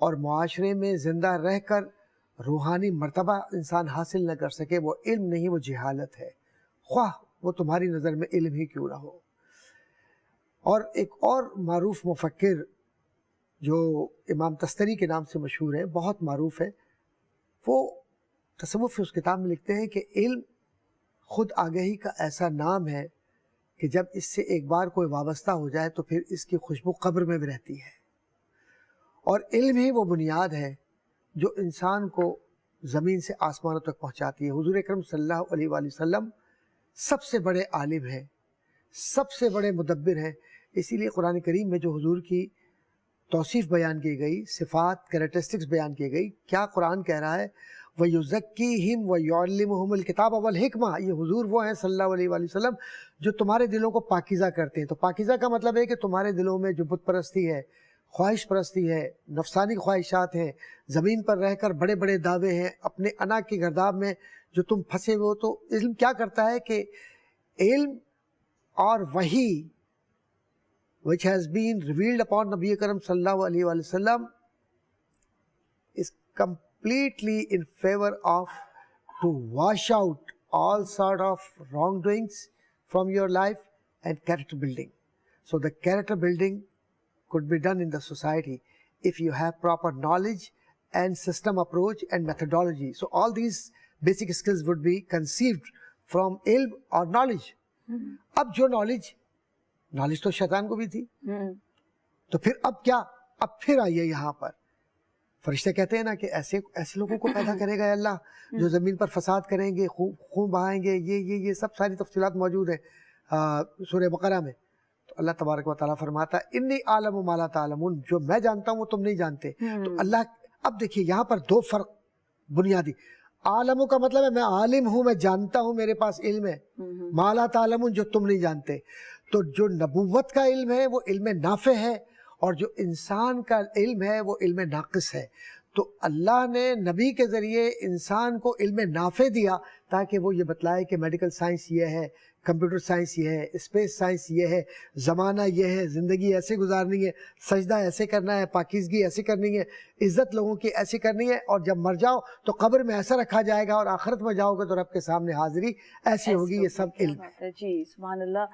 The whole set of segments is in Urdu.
اور معاشرے میں زندہ رہ کر روحانی مرتبہ انسان حاصل نہ کر سکے، وہ علم نہیں، وہ جہالت ہے، خواہ وہ تمہاری نظر میں علم ہی کیوں نہ ہو۔ اور ایک اور معروف مفکر جو امام تستری کے نام سے مشہور ہے، بہت معروف ہے، وہ تصوف کی اس کتاب میں لکھتے ہیں کہ علم خود آگہی کا ایسا نام ہے کہ جب اس سے ایک بار کوئی وابستہ ہو جائے تو پھر اس کی خوشبو قبر میں بھی رہتی ہے، اور علم ہی وہ بنیاد ہے جو انسان کو زمین سے آسمانوں تک پہنچاتی ہے۔ حضور اکرم صلی اللہ علیہ وآلہ وسلم سب سے بڑے عالم ہیں، سب سے بڑے مدبر ہیں، اسی لیے قرآن کریم میں جو حضور کی توصیف بیان کی گئی، صفات، کریکٹرسٹکس بیان کی گئی، کیا قرآن کہہ رہا ہے؟ وَيُزَكِّيهِمْ وَيُعَلِّمُهُمُ الْكِتَابَ وَالْحِكْمَةَ، یہ حضور وہ ہیں صلی اللہ علیہ وآلہ وسلم جو تمہارے دلوں کو پاکیزہ کرتے ہیں۔ تو پاکیزہ کا مطلب ہے کہ تمہارے دلوں میں جو بت پرستی ہے، خواہش پرستی ہے، نفسانی خواہشات ہیں، زمین پر رہ کر بڑے بڑے دعوے ہیں، اپنے انا کی گرداب میں جو تم پھنسے ہوئے ہو، تو علم کیا کرتا ہے کہ علم اور وحی which has been revealed upon Nabi Karam sallallahu alaihi wasallam is completely in favor of to wash out all sort of wrongdoings from your life and character building. So the character building could be done in the society if you have proper knowledge and system approach and methodology. So all these basic skills would be conceived from ilm or knowledge. اب جو نالج تو شیطان کو بھی تھی، تو پھر اب کیا؟ اب پھر آئیے یہاں پر فرشتے کہتے ہیں نا کہ ایسے لوگوں کو پیدا کرے گا اللہ جو زمین پر فساد کریں گے، خون بہائیں گے، یہ سب ساری تفصیلات موجود ہیں سورہ بقرہ میں۔ تو اللہ تبارک و تعالیٰ فرماتا ہے انی عالم ما لا تعلمون، جو میں جانتا ہوں وہ تم نہیں جانتے۔ تو اللہ اب دیکھیے یہاں پر دو فرق بنیادی، عالموں کا مطلب ہے میں عالم ہوں، میں جانتا ہوں، میرے پاس علم ہے، ما لا تعلمون جو تم نہیں جانتے۔ تو جو نبوت کا علم ہے وہ علم نافع ہے، اور جو انسان کا علم ہے وہ علم ناقص ہے۔ تو اللہ نے نبی کے ذریعے انسان کو علم نافع دیا تاکہ وہ یہ بتلائے کہ میڈیکل سائنس یہ ہے، کمپیوٹر سائنس یہ ہے، اسپیس سائنس یہ ہے، زمانہ یہ ہے، زندگی ایسے گزارنی ہے، سجدہ ایسے کرنا ہے، پاکیزگی ایسے کرنی ہے، عزت لوگوں کی ایسی کرنی ہے، اور جب مر جاؤ تو قبر میں ایسا رکھا جائے گا، اور آخرت میں جاؤ گے تو رب کے سامنے حاضری ایسی ہوگی۔ یہ سب علم ہے۔ جی سبحان اللہ،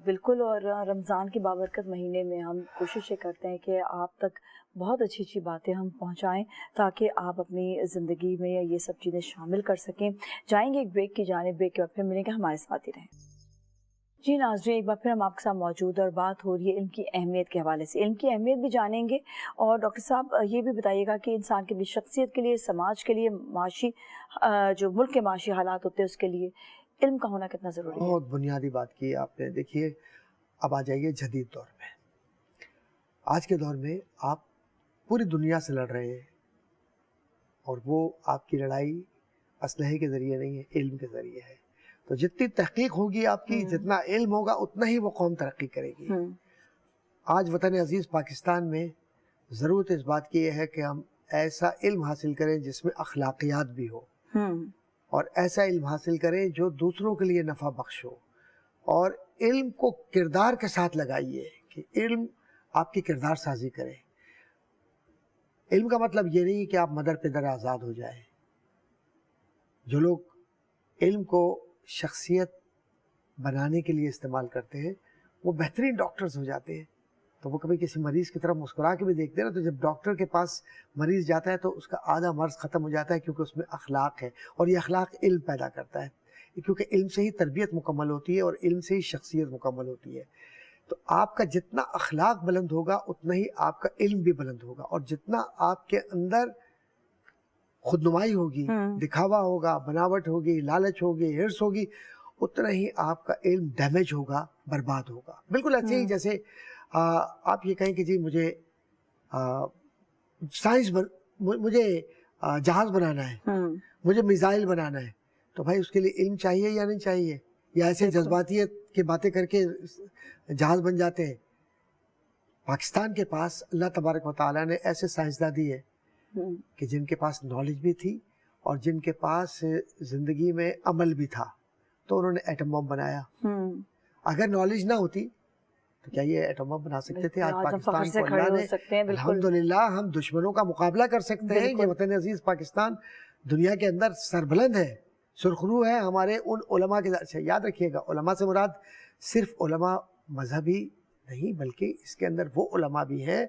بالکل۔ اور رمضان کے بابرکت مہینے میں ہم کوششیں کرتے ہیں کہ آپ تک بہت اچھی اچھی باتیں ہم پہنچائیں تاکہ آپ اپنی زندگی میں یہ سب چیزیں شامل کر سکیں۔ جائیں گے ایک بریک کی جانب، بریک کے بعد پھر ملیں گے، ہمارے ساتھ ہی رہیں۔ جی ناظرین، ایک بار پھر ہم آپ کے ساتھ موجود، اور بات ہو رہی ہے علم کی اہمیت کے حوالے سے۔ علم کی اہمیت بھی جانیں گے، اور ڈاکٹر صاحب یہ بھی بتائیے گا کہ انسان کے لیے، شخصیت کے لیے، سماج کے لیے، معاشی جو ملک کے معاشی حالات ہوتے ہیں اس کے لیے علم کا ہونا کتنا ضروری ہے؟ بہت بنیادی بات کی آپ نے۔ دیکھیے اب آ جائیے جدید دور میں۔ آج کے دور میں آپ پوری دنیا سے لڑ رہے ہیں، اور وہ آپ کی لڑائی اسلحے کے ذریعے نہیں ہے، علم کے ذریعے ہے۔ تو جتنی تحقیق ہوگی آپ کی، جتنا علم ہوگا اتنا ہی وہ قوم ترقی کرے گی۔ آج وطن عزیز پاکستان میں ضرورت اس بات کی ہے کہ ہم ایسا علم حاصل کریں جس میں اخلاقیات بھی ہو، اور ایسا علم حاصل کریں جو دوسروں کے لیے نفع بخش ہو، اور علم کو کردار کے ساتھ لگائیے کہ علم آپ کی کردار سازی کرے۔ علم کا مطلب یہ نہیں کہ آپ مدر پدر آزاد ہو جائیں۔ جو لوگ علم کو شخصیت بنانے کے لیے استعمال کرتے ہیں وہ بہترین ڈاکٹرز ہو جاتے ہیں۔ تو وہ کبھی کسی مریض کی طرف مسکرا کے بھی دیکھتے ہیں نا، تو جب ڈاکٹر کے پاس مریض جاتا ہے تو اس کا آدھا مرض ختم ہو جاتا ہے، کیونکہ اس میں اخلاق ہے، اور یہ اخلاق علم پیدا کرتا ہے، کیونکہ علم سے ہی تربیت مکمل ہوتی ہے، اور علم سے ہی شخصیت مکمل ہوتی ہے۔ تو آپ کا جتنا اخلاق بلند ہوگا اتنا ہی آپ کا علم بھی بلند ہوگا، اور جتنا آپ کے اندر خود نمائی ہوگی، دکھاوا ہوگا، بناوٹ ہوگی، لالچ ہوگی، ہرس ہوگی، اتنا ہی آپ کا علم ڈیمیج ہوگا، برباد ہوگا۔ بالکل ایسے ہی جیسے آپ یہ کہیں کہ جی مجھے مجھے جہاز بنانا ہے، مجھے میزائل بنانا ہے، تو بھائی اس کے لیے علم چاہیے یا نہیں چاہیے؟ یا ایسے جذباتیت کی باتیں کر کے جہاز بن جاتے ہیں؟ پاکستان کے پاس اللہ تبارک و تعالیٰ نے ایسے سائنسداں دی ہے کہ جن کے پاس نالج بھی تھی اور جن کے پاس زندگی میں عمل بھی تھا، تو انہوں نے ایٹم بم بنایا۔ اگر نالج نہ ہوتی تو کیا یہ ایٹم بم بنا سکتے تھے؟ آج ہم پاکستان فخر سے کو کھڑے اللہ ہو نے سکتے ہیں. بالکل الحمدللہ ہم دشمنوں کا مقابلہ کر سکتے ہیں. یہ وطن عزیز پاکستان دنیا کے اندر سربلند ہے, سرخرو ہے ہمارے ان علماء کے. اچھا یاد رکھیے گا, علماء سے مراد صرف علماء مذہبی نہیں, بلکہ اس کے اندر وہ علماء بھی ہیں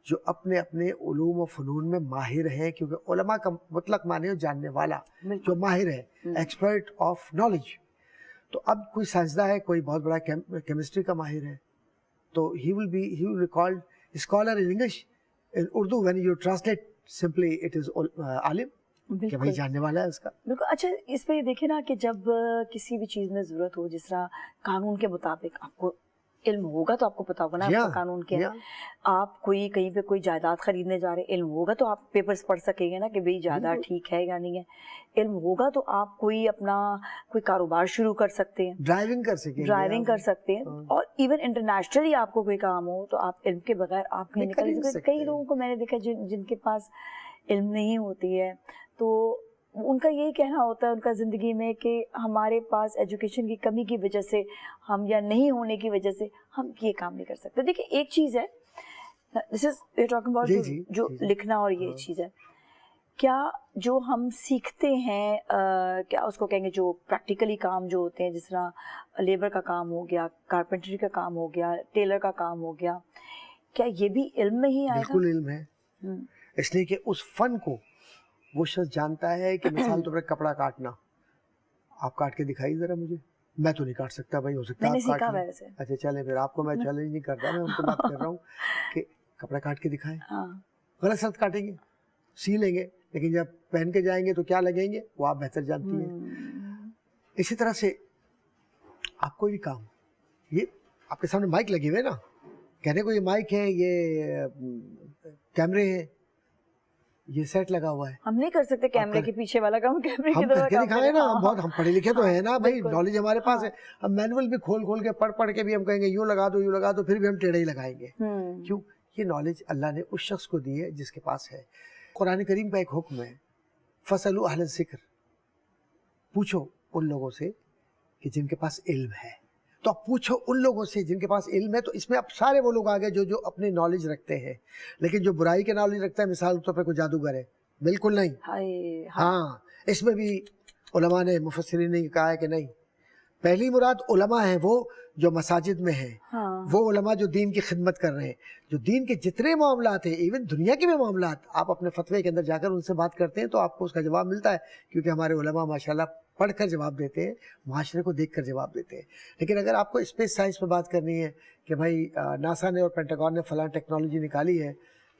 جو اپنے اپنے علوم و فنون میں ماہر ہیں, کیونکہ علماء کا مطلق معنی ہے جاننے والا, جو ماہر ہے, ایکسپرٹ آف نالج. تو اب کوئی سائنسداں ہے, کوئی بہت بڑا کیمسٹری کا ماہر ہے, تو he will be called scholar in English. In Urdu when you translate simply it is عالم, کہ بھائی جاننے والا ہے اس کا. بالکل. اچھا اس پہ یہ دیکھیں نا کہ جب کسی بھی چیز میں ضرورت ہو, جس طرح قانون کے مطابق آپ کو علم ہوگا تو آپ کو پتا ہوگا نا آپ کا قانون کیا ہے. آپ کوئی کہیں پہ کوئی جائیداد خریدنے جا رہے, علم ہوگا تو آپ پیپرز پڑھ سکیں گے نا کہ بھئی جائیداد ٹھیک ہے یا نہیں ہے. علم ہوگا تو آپ کوئی اپنا کوئی کاروبار شروع کر سکتے ہیں, ڈرائیونگ کر سکیں گے, ڈرائیونگ کر سکتے ہیں, اور ایون انٹرنیشنلی آپ کو کوئی کام ہو تو آپ علم کے بغیر آپ کہیں نکل نہیں سکتے. کئی لوگوں کو میں نے دیکھا جن کے پاس علم نہیں ہوتی ہے تو ان کا یہی کہنا ہوتا ہے ان کا زندگی میں کہ ہمارے پاس ایجوکیشن کی کمی کی وجہ سے ہم, یا نہیں ہونے کی وجہ سے ہم یہ کام نہیں کر سکتے. دیکھیں ایک چیز ہے, دس از وی آر ٹاکنگ اباؤٹ جو لکھنا, اور یہ چیز ہے کیا جو ہم سیکھتے ہیں, کیا اس کو کہیں گے جو پریکٹیکلی کام جو ہوتے ہیں, جس طرح لیبر کا کام ہو گیا, کارپینٹری کا کام ہو گیا, ٹیلر کا کام ہو گیا, کیا یہ بھی علم میں ہی آئے گا؟ بالکل علم ہے, اس لیے کہ اس فن کو وہ شخص جانتا ہے کہ مثال طور پر کپڑا کاٹنا, آپ کاٹ کے دکھائی ذرا مجھے, میں تو نہیں کاٹ سکتا بھائی, ہو سکتا ہے آپ کاٹ لیں. اچھا چلیں پھر, آپ کو میں چیلنج نہیں کرتا, میں ان کو بات کر رہا ہوں کہ کپڑا کاٹ کے دکھائیں. غلط سلط کاٹیں گے, سی لیں گے, لیکن جب پہن کے جائیں گے تو کیا لگیں گے وہ آپ بہتر جانتی ہیں. اسی طرح سے آپ کوئی بھی کام, یہ آپ کے سامنے مائک لگے ہوئے نا, کہنے کو یہ مائک ہے, یہ کیمرے ہیں, یہ سیٹ لگا ہوا ہے, ہم نہیں کر سکتے کیمرے کے پیچھے والا کام, کیمرے ہم کر کے دکھائیں نا. ہم بہت, ہم پڑھے لکھے تو ہیں نا بھائی, نالج ہمارے پاس ہے. ہم مینول بھی کھول کے پڑھ کے بھی ہم کہیں گے یوں لگا دو, یوں لگا دو, پھر بھی ہم ٹیڑھے ہی لگائیں گے. کیوں؟ یہ نالج اللہ نے اس شخص کو دی ہے جس کے پاس ہے. قرآن کریم کا ایک حکم ہے, فَاسْأَلُوا أَهْلَ الذِّكْرِ, پوچھو ان لوگوں سے کہ جن کے پاس علم ہے. تو آپ پوچھو ان لوگوں سے جن کے پاس علم ہے. تو اس میں اب سارے وہ لوگ آگے جو اپنی نالج رکھتے ہیں, لیکن جو برائی کے نالج رکھتا ہے, مثال طور پر کوئی جادوگر ہے, بالکل نہیں. ہاں, اس میں بھی علماء نے, مفسرین نے کہا ہے کہ نہیں, پہلی مراد علماء ہیں وہ جو مساجد میں ہیں, وہ علماء جو دین کی خدمت کر رہے ہیں, جو دین کے جتنے معاملات ہیں, ایون دنیا کے بھی معاملات, آپ اپنے فتوے کے اندر جا کر ان سے بات کرتے ہیں تو آپ کو اس کا جواب ملتا ہے, کیونکہ ہمارے علماء ماشاءاللہ پڑھ کر جواب دیتے ہیں, معاشرے کو دیکھ کر جواب دیتے ہیں. لیکن اگر آپ کو اسپیس سائنس پہ بات کرنی ہے کہ بھائی ناسا نے اور پینٹاگون نے فلاں ٹیکنالوجی نکالی ہے,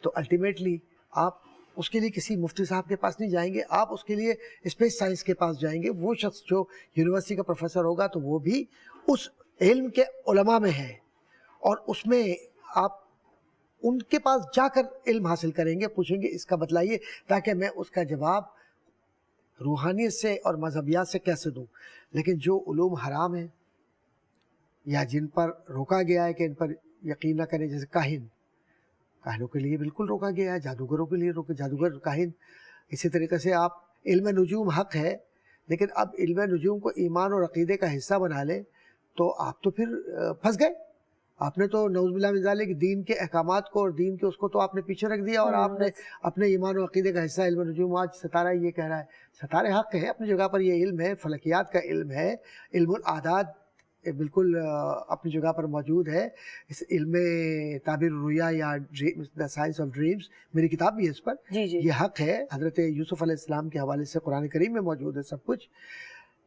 تو الٹیمیٹلی آپ اس کے لیے کسی مفتی صاحب کے پاس نہیں جائیں گے, آپ اس کے لیے اسپیس سائنس کے پاس جائیں گے. وہ شخص جو یونیورسٹی کا پروفیسر ہوگا تو وہ بھی اس علم کے علماء میں ہے, اور اس میں آپ ان کے پاس جا کر علم حاصل کریں گے, پوچھیں گے اس کا بتلائیے, تاکہ میں اس کا جواب روحانیت سے اور مذہبیات سے کیسے دوں. لیکن جو علوم حرام ہیں یا جن پر روکا گیا ہے کہ ان پر یقین نہ کریں, جیسے کاہنوں کے لیے بالکل روکا گیا ہے, جادوگروں کے لیے جادوگر کاہن. اسی طریقے سے آپ علم نجوم حق ہے, لیکن اب علم نجوم کو ایمان اور عقیدے کا حصہ بنا لیں تو آپ تو پھر پھنس گئے. آپ نے تو نعوذ باللہ من ذالک دین کے احکامات کو اور دین کے اس کو تو آپ نے پیچھے رکھ دیا, اور آپ نے اپنے ایمان و عقیدے کا حصہ علم نجوم. آج ستارہ یہ کہہ رہا ہے, ستارے حق ہیں اپنی جگہ پر, یہ علم ہے, فلکیات کا علم ہے, علم الاعداد بالکل اپنی جگہ پر موجود ہے. اس علم تعبیر الرؤیا یا دا سائنس آف ڈریمز, میری کتاب بھی ہے اس پر, یہ حق ہے, حضرت یوسف علیہ السلام کے حوالے سے قرآن کریم میں موجود ہے سب کچھ.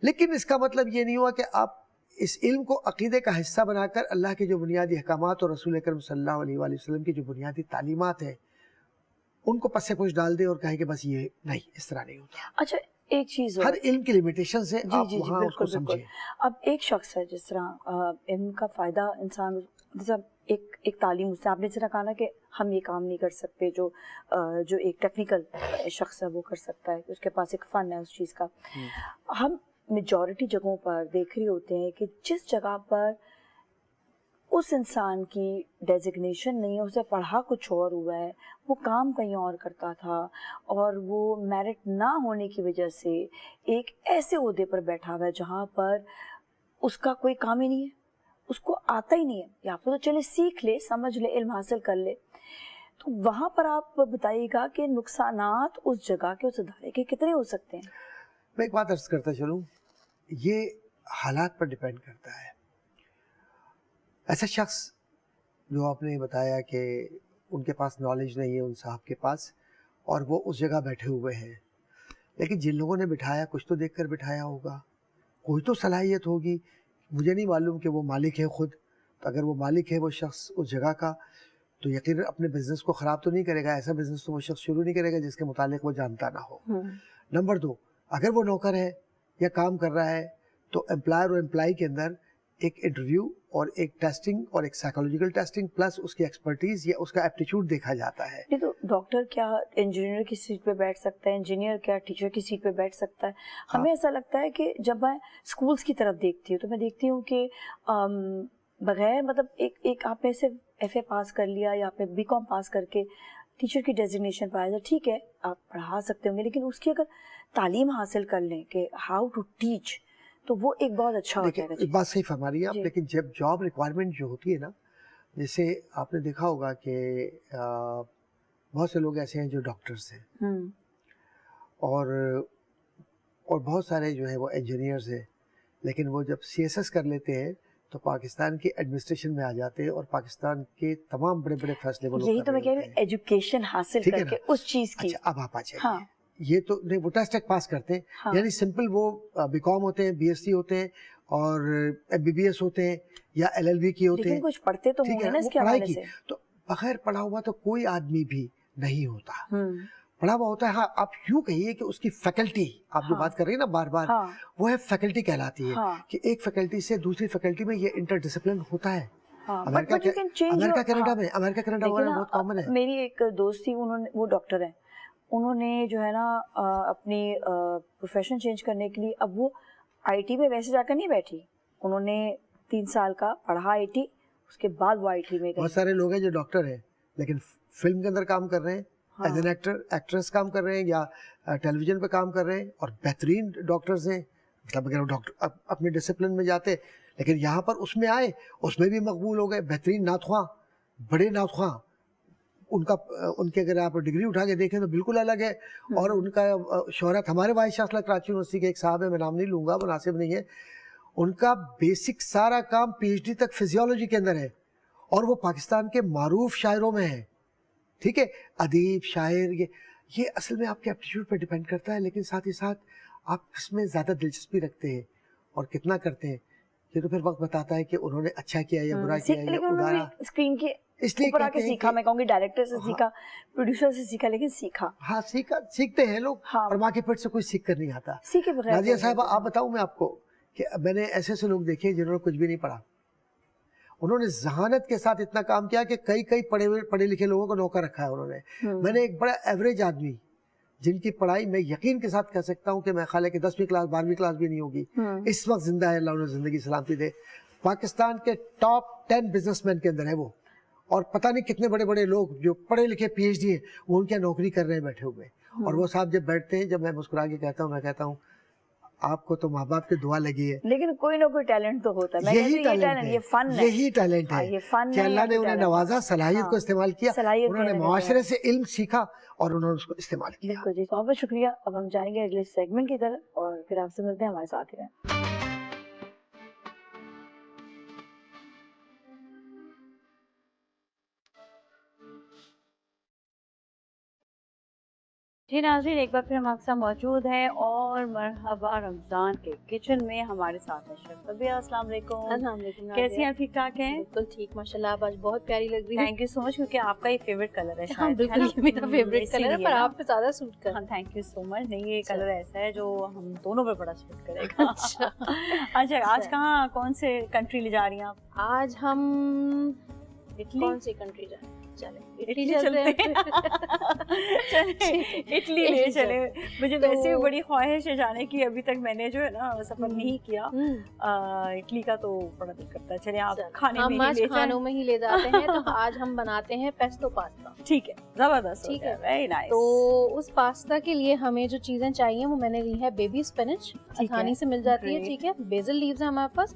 لیکن اس کا مطلب یہ نہیں ہوا کہ آپ اس علم کو عقیدے کا حصہ بنا کر اللہ کے جو بنیادی احکامات اور رسول اکرم صلی اللہ علیہ وآلہ وسلم کی جو بنیادی تعلیمات ہیں ان کو پس پوش ڈال دیں اور کہیں کہ بس یہ نہیں, اس طرح نہیں ہوتا. اچھا ایک چیز, ہر علم کی لیمیٹیشن سے آپ وہاں اس کو سمجھیں. اب ایک شخص ہے جس طرح علم کا فائدہ انسان, جیسا ایک تعلیم, اس سے آپ نے جس طرح کہا نا کہ ہم یہ کام نہیں کر سکتے جو ایک ٹیکنیکل شخص ہے وہ کر سکتا ہے, اس کے پاس ایک فن ہے اس چیز کا. ہم میجورٹی جگہوں پر دیکھ رہے ہوتے ہیں کہ جس جگہ پر اس انسان کی ڈیزگنیشن نہیں ہے, اسے پڑھا کچھ اور ہوا ہے, وہ کام کہیں اور کرتا تھا, اور وہ میرٹ نہ ہونے کی وجہ سے ایک ایسے عہدے پر بیٹھا ہوا ہے جہاں پر اس کا کوئی کام ہی نہیں ہے, اس کو آتا ہی نہیں ہے, یا پھر تو چلے سیکھ لے, سمجھ لے, علم حاصل کر لے, تو وہاں پر آپ بتائیے گا کہ نقصانات اس جگہ کے, اس ادارے کے کتنے ہو سکتے ہیں؟ میں ایک بات عرض کرتا چلوں, یہ حالات پر ڈیپینڈ کرتا ہے. ایسا شخص جو آپ نے بتایا کہ ان کے پاس نالج نہیں ہے ان صاحب کے پاس, اور وہ اس جگہ بیٹھے ہوئے ہیں, لیکن جن لوگوں نے بٹھایا کچھ تو دیکھ کر بٹھایا ہوگا, کوئی تو صلاحیت ہوگی. مجھے نہیں معلوم کہ وہ مالک ہے خود, تو اگر وہ مالک ہے وہ شخص اس جگہ کا, تو یقیناً اپنے بزنس کو خراب تو نہیں کرے گا. ایسا بزنس تو وہ شخص شروع نہیں کرے گا جس کے متعلق وہ جانتا نہ ہو. نمبر 2, اگر وہ نوکر ہے یا کام کر رہا ہے, تو امپلائر اور امپلائی کے اندر ایک انٹرویو اور ایک ٹیسٹنگ اور ایک سائیکولوجیکل ٹیسٹنگ پلس اس کی ایکسپرٹیز یا اس کا ایپٹیچیوڈ دیکھا جاتا ہے. نہیں تو ڈاکٹر کیا انجینئر کی سیٹ پہ بیٹھ سکتا ہے, انجینئر کیا ٹیچر کی سیٹ پہ بیٹھ سکتا ہے؟ ہمیں ایسا لگتا ہے کہ جب میں اسکولس کی طرف دیکھتی ہوں تو میں دیکھتی ہوں کہ بغیر مطلب ایک آپ نے صرف ایف اے پاس کر لیا یا آپ نے بی کام پاس کر کے ٹیچر کی ڈیزگنیشن پایا جائے, ٹھیک ہے آپ پڑھا سکتے ہوں گے, لیکن اس کی اگر تعلیم حاصل کر لیں کہ ہاؤ ٹو ٹیچ, تو وہ ایک بہت اچھا ہو جائے گا. بات صحیح فرما رہی ہیں آپ, لیکن جب جاب ریکوائرمنٹ جو ہوتی ہے نا, جیسے آپ نے دیکھا ہوگا کہ بہت سے لوگ ایسے ہیں جو ڈاکٹرس ہیں, اور بہت سارے جو ہیں وہ انجینئرز ہیں, لیکن وہ جب سی ایس ایس کر لیتے ہیں تو پاکستان کی ایڈمنسٹریشن میں آ جاتے ہیں, اور پاکستان کے تمام بڑے بڑے فیصلے وہ لوگ یہی تو میں کہہ رہی ہوں, ایجوکیشن حاصل کر کے اس چیز کی. اچھا اب آپ آ جائیں, یہ تو نہیں, وہ ٹیسٹ ایک پاس کرتے ہیں, یعنی سمپل وہ بی کام ہوتے ہیں, بی ایس سی ہوتے ہیں, اور ایم بی بی ایس ہوتے ہیں, یا ایل ایل بی کی ہوتے ہیں, لیکن کچھ پڑھتے تو ہوں گے نا اس کے حوالے سے. تو بغیر پڑھا ہوا تو کوئی آدمی بھی نہیں ہوتا, پڑھا ہوا ہوتا ہے. ہاں آپ یوں کہیے کہ اس کی فیکلٹی, آپ جو بات کر رہی ہیں نا بار بار, وہ ہے فیکلٹی کہلاتی ہے, کہ ایک فیکلٹی سے دوسری فیکلٹی میں یہ انٹر ڈسپلن ہوتا ہے. امریکہ کینیڈا میں بہت کامن ہے. میری ایک دوست تھی, وہ ڈاکٹر ہیں, انہوں نے جو ہے نا اپنی پروفیشن چینج کرنے کے لیے, اب وہ آئی ٹی میں ویسے جا کر نہیں بیٹھی, انہوں نے 3 سال کا پڑھا آئی ٹی, اس کے بعد وہ آئی ٹی میں گئی. بہت سارے لوگ ہیں جو ڈاکٹر ہیں لیکن فلم کے اندر کام کر رہے ہیں, ایز این ایکٹر ایکٹریس کام کر رہے ہیں, یا ٹیلی ویژن پہ کام کر رہے ہیں, اور بہترین ڈاکٹرز ہیں. مطلب اگر وہ ڈاکٹر اپنے ڈسپلن میں جاتے, لیکن یہاں پر اس میں آئے, اس میں بھی مقبول ہو گئے. بہترین نعت خواں, بڑے نعت خواں, ان کے اگر آپ ڈگری اٹھا کے دیکھیں تو بالکل الگ ہے. اور ان کا شہرت, ہمارے وائس چانسلر کراچی یونیورسٹی کے ایک صاحب ہیں, میں نام نہیں لوں گا, مناسب نہیں ہے, ان کا بیسک سارا کام پی ایچ ڈی تک فزیولوجی کے اندر ہے, اور وہ پاکستان کے معروف شاعروں میں ہے. ٹھیک ہے, ادیب, شاعر, یہ اصل میں آپ کے ایپٹیٹیوڈ پہ ڈیپینڈ کرتا ہے, لیکن ساتھ ہی ساتھ آپ اس میں زیادہ دلچسپی رکھتے ہیں اور کتنا کرتے ہیں, یہ تو پھر وقت بتاتا ہے کہ انہوں نے اچھا کیا یا برا کیا یا ادارا. اسکرین کے اس لیے اوپر آ کے سیکھا, میں کہوں گی ڈائریکٹر سے سیکھا, پروڈیوسر سے سیکھا, لیکن سیکھا. ہاں سیکھتے ہیں لوگ, اور ماں کے پیٹ سے کوئی سیکھ کر نہیں آتا. سیکھے بغیر نازیہ صاحبہ, آپ بتاؤں میں آپ کو کہ میں نے ایسے لوگ دیکھے جنہوں نے کچھ بھی نہیں پڑھا, انہوں نے ذہانت کے ساتھ اتنا کام کیا کہ کئی پڑھے لکھے لوگوں کو نوکر رکھا ہے انہوں نے. میں نے ایک بڑا ایوریج آدمی جن کی پڑھائی میں یقین کے ساتھ کہہ سکتا ہوں کہ میں خیال ہے کہ 10ویں کلاس 12ویں کلاس بھی نہیں ہوگی, اس وقت زندہ ہے, اللہ انہیں زندگی سلامتی دے. پاکستان کے ٹاپ 10 بزنس مین کے اندر ہے وہ, اور پتہ نہیں کتنے بڑے بڑے لوگ جو پڑھے لکھے پی ایچ ڈی ہیں وہ ان کی نوکری کر رہے ہیں بیٹھے ہوئے. اور وہ صاحب جب بیٹھتے ہیں, جب میں مسکرا کے کہتا ہوں, میں کہتا ہوں آپ کو تو ماں باپ کی دعا لگی ہے, لیکن کوئی نہ کوئی ٹیلنٹ تو ہوتا ہے. یہی ٹیلنٹ ہے, یہ فن ہے, یہی ٹیلنٹ ہے کہ اللہ نے انہیں نوازا, صلاحیت کو استعمال کیا, انہوں نے معاشرے سے علم سیکھا اور انہوں نے اس کو استعمال کیا. بالکل جی, بہت شکریہ. اب ہم جائیں گے اگلے سیگمنٹ کی طرف, اور پھر آپ سے ملتے ہیں, ہمارے ساتھ ہی رہیں. جی ناظرین, ایک بار پھر ہم آپ کے ساتھ موجود ہیں, اور مرحبا رمضان کے کچن میں ہمارے ساتھ ہے شیف ربیہ. السلام علیکم. السلام علیکم. کیسی ہیں, ٹھیک ٹھاک ہیں؟ بالکل ٹھیک ماشاء اللہ, آپ آج بہت پیاری لگ رہی ہیں. تھینک یو سو مچ, کیونکہ آپ کا یہ فیوریٹ کلر ہے. ہاں بالکل, یہ میرا فیوریٹ کلر ہے, پر آپ پہ زیادہ سوٹ کر. ہاں تھینک یو سو مچ. نہیں, یہ کلر ایسا ہے جو ہم دونوں پہ بڑا سوٹ کرے گا. اچھا, آج کہاں, کون سے کنٹری لے جا رہی ہیں آپ؟ آج ہم کون سی کنٹری جائیں؟ اٹلی چلتے ہیں. اٹلی لے چلے. مجھے ویسے بھی بڑی خواہش ہے جانے کی, ابھی تک میں نے جو ہے نا سفر نہیں کیا اٹلی کا, تو بڑا دل کرتا ہے. چلے آپ کھانوں میں ہی لے جاتے ہیں. تو آج ہم بناتے ہیں پیسٹو پاستا. ٹھیک ہے, زبردست. ٹھیک ہے, ویری نائس. تو اس پاستا کے لیے ہمیں جو چیزیں چاہیے وہ میں نے لی ہے بیبی اسپینچ, آسانی سے مل جاتی ہے. ٹھیک ہے, بیزل لیوز ہیں ہمارے پاس,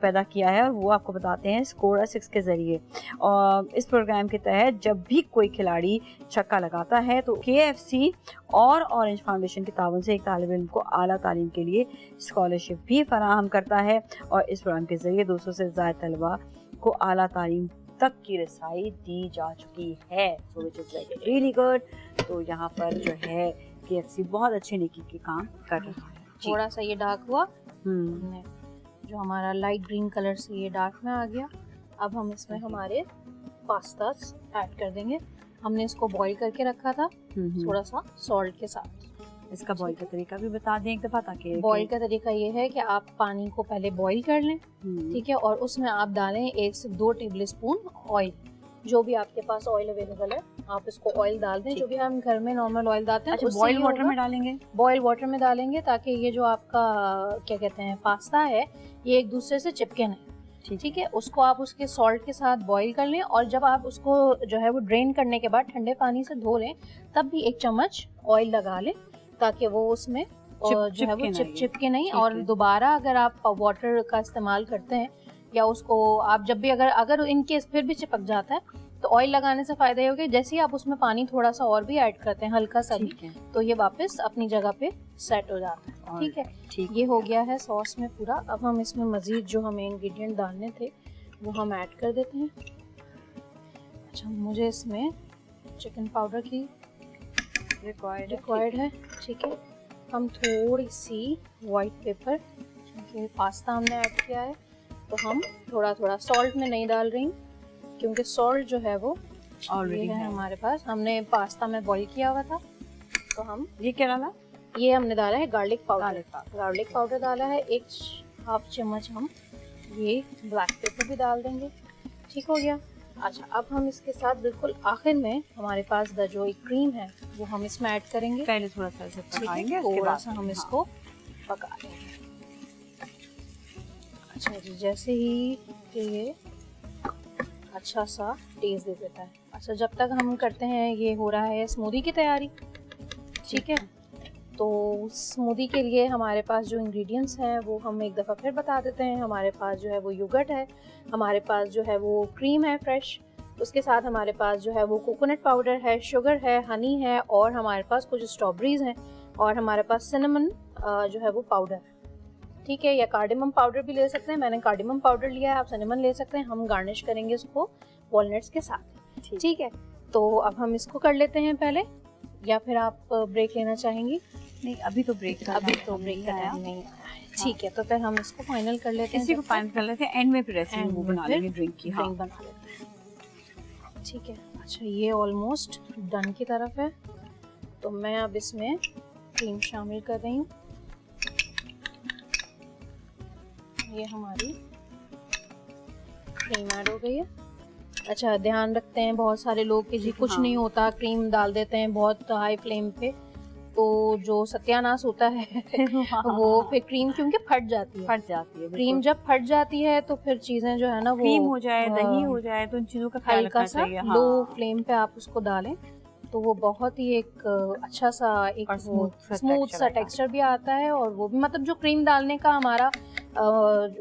پیدا کیا ہے اور وہ آپ کو بتاتے ہیں اسکور 6 کے ذریعے. اور اس پروگرام کے تحت جب بھی کوئی کھلاڑی چھکا لگاتا ہے تو KFC اور اورنج فاؤنڈیشن کے تعاون سے ایک طالب علم کو اعلیٰ تعلیم کے لیے اسکالرشپ بھی فراہم کرتا ہے, اور اس پروگرام کے ذریعے 200 سے زائد طلباء کو اعلیٰ تعلیم تک کی رسائی دی جا چکی ہے. So which is like really good. تو یہاں پر جو ہے KFC بہت اچھے نیکی کے کام کر رہا ہے. تھوڑا سا یہ ڈارک ہوا, جو ہمارا لائٹ گرین کلر سے یہ ڈارک میں آ گیا. اب ہم اس میں ہمارے پاستاز ایڈ کر دیں گے. ہم نے اس کو بوائل کر کے رکھا تھا تھوڑا سا سالٹ کے ساتھ. اس کا بوائل کا طریقہ بھی بتا دیں ایک دفعہ تاکہ بوائل کا طریقہ یہ ہے کہ آپ پانی کو پہلے بوائل کر لیں, ٹھیک ہے, اور اس میں آپ ڈالیں 1 سے 2 ٹیبل اسپون آئل, جو بھی آپ کے پاس آئل اویلیبل ہے آپ اس کو آئل ڈال دیں, جو بھی ہم گھر میں نارمل آئل ڈالتے ہیں. بوائل واٹر میں ڈالیں گے, بوائل واٹر میں ڈالیں گے تاکہ یہ جو آپ کا کیا کہتے ہیں پاستا ہے یہ ایک دوسرے سے چپکے نہیں, ٹھیک ہے. اس کو آپ اس کے سالٹ کے ساتھ بوائل کر لیں, اور جب آپ اس کو جو ہے وہ ڈرین کرنے کے بعد ٹھنڈے پانی سے دھو لیں, تب بھی 1 چمچ آئل لگا لیں تاکہ وہ اس میں جو ہے وہ چپکے نہیں. اور دوبارہ اگر آپ واٹر کا استعمال کرتے ہیں یا اس کو آپ جب بھی اگر ان کیس پھر بھی چپک جاتا ہے تو آئل لگانے سے فائدہ یہ ہوگا جیسے ہی آپ اس میں پانی تھوڑا سا اور بھی ایڈ کرتے ہیں ہلکا سا بھی, تو یہ واپس اپنی جگہ پہ سیٹ ہو جاتا ہے. ٹھیک ہے, یہ ہو گیا ہے سوس میں پورا. اب ہم اس میں مزید جو ہمیں انگریڈینٹ ڈالنے تھے وہ ہم ایڈ کر دیتے ہیں. اچھا, مجھے اس میں چکن پاؤڈر کی ریکوائرڈ ہے, ٹھیک ہے. ہم تھوڑی سی وائٹ پیپر, کیونکہ پاستا ہم نے ایڈ کیا ہے تو ہم تھوڑا تھوڑا سالٹ میں نہیں ڈال رہی کیونکہ سالٹ جو ہے وہ آلریڈی ہے ہمارے پاس. ہم نے پاستا میں بوائل کیا ہوا تھا تو ہم یہ کیا ڈالا, یہ ہم نے ڈالا ہے گارلک پاؤڈر ڈالا ہے 1/2 چمچ. ہم یہ بلیک پیپر بھی ڈال دیں گے, ٹھیک ہو گیا. اچھا, اب ہم اس کے ساتھ بالکل آخر میں ہمارے پاس جو ایک کریم ہے وہ ہم اس میں ایڈ کریں گے. پہلے تھوڑا سا پکائیں گے, تھوڑا سا ہم اس کو پکا لیں گے. اچھا جی, جیسے ہی کہ یہ اچھا سا ٹیسٹ دے دیتا ہے. اچھا, جب تک ہم کرتے ہیں یہ ہو رہا ہے اسمودی کی تیاری, ٹھیک ہے. تو اسمودی کے لیے ہمارے پاس جو انگریڈینٹس ہیں وہ ہم ایک دفعہ پھر بتا دیتے ہیں. ہمارے پاس جو ہے وہ یوگرٹ ہے, ہمارے پاس جو ہے وہ کریم ہے فریش, اس کے ساتھ ہمارے پاس جو ہے وہ کوکونٹ پاؤڈر ہے, شوگر ہے, ہنی ہے, اور ہمارے پاس کچھ اسٹرابریز ہیں, اور ہمارے پاس سنمن جو ہے وہ پاؤڈر, ٹھیک ہے, یا کارڈیمم پاؤڈر بھی لے سکتے ہیں. میں نے کارڈیمم پاؤڈر لیا ہے, آپ سنمن لے سکتے ہیں. ہم گارنش کریں گے اس کو والنٹس کے ساتھ, ٹھیک ہے. تو اب ہم اس کو کر لیتے ہیں پہلے, یا پھر آپ بریک لینا چاہیں گی؟ نہیں, ابھی تو بریک کا ٹائم نہیں آیا, ٹھیک ہے. تو پھر ہم اس کو فائنل کر لیتے ہیں, اسی کو فائنل کر لیتے ہیں, اینڈ میں پھر ایسے وہ بنا لیں گے ڈرنک کی. ڈرنک بنا لیتے ہیں, ٹھیک ہے. اچھا, یہ آلموسٹ ڈن کی طرف ہے, تو میں اب اس میں کریم شامل کر رہی ہوں. یہ ہماری کریم ایڈ ہو گئی ہے. اچھا, دھیان رکھتے ہیں بہت سارے لوگ کہ جی کچھ نہیں ہوتا, کریم ڈال دیتے ہیں بہت ہائی فلیم پہ, تو جو ستیاناس ہوتا ہے وہ پھر کریم کیونکہ پھٹ جاتی ہے. کریم جب پھٹ جاتی ہے تو پھر چیزیں جو ہے نا وہ کریم ہو جائے, دہی ہو جائے, تو ان چیزوں کا خیال رکھنا چاہیے. لو فلیم پہ آپ اس کو ڈالیں تو وہ بہت ہی ایک اچھا سا ایک اسموتھ سا ٹیکسچر بھی آتا ہے, اور وہ بھی مطلب جو کریم ڈالنے کا ہمارا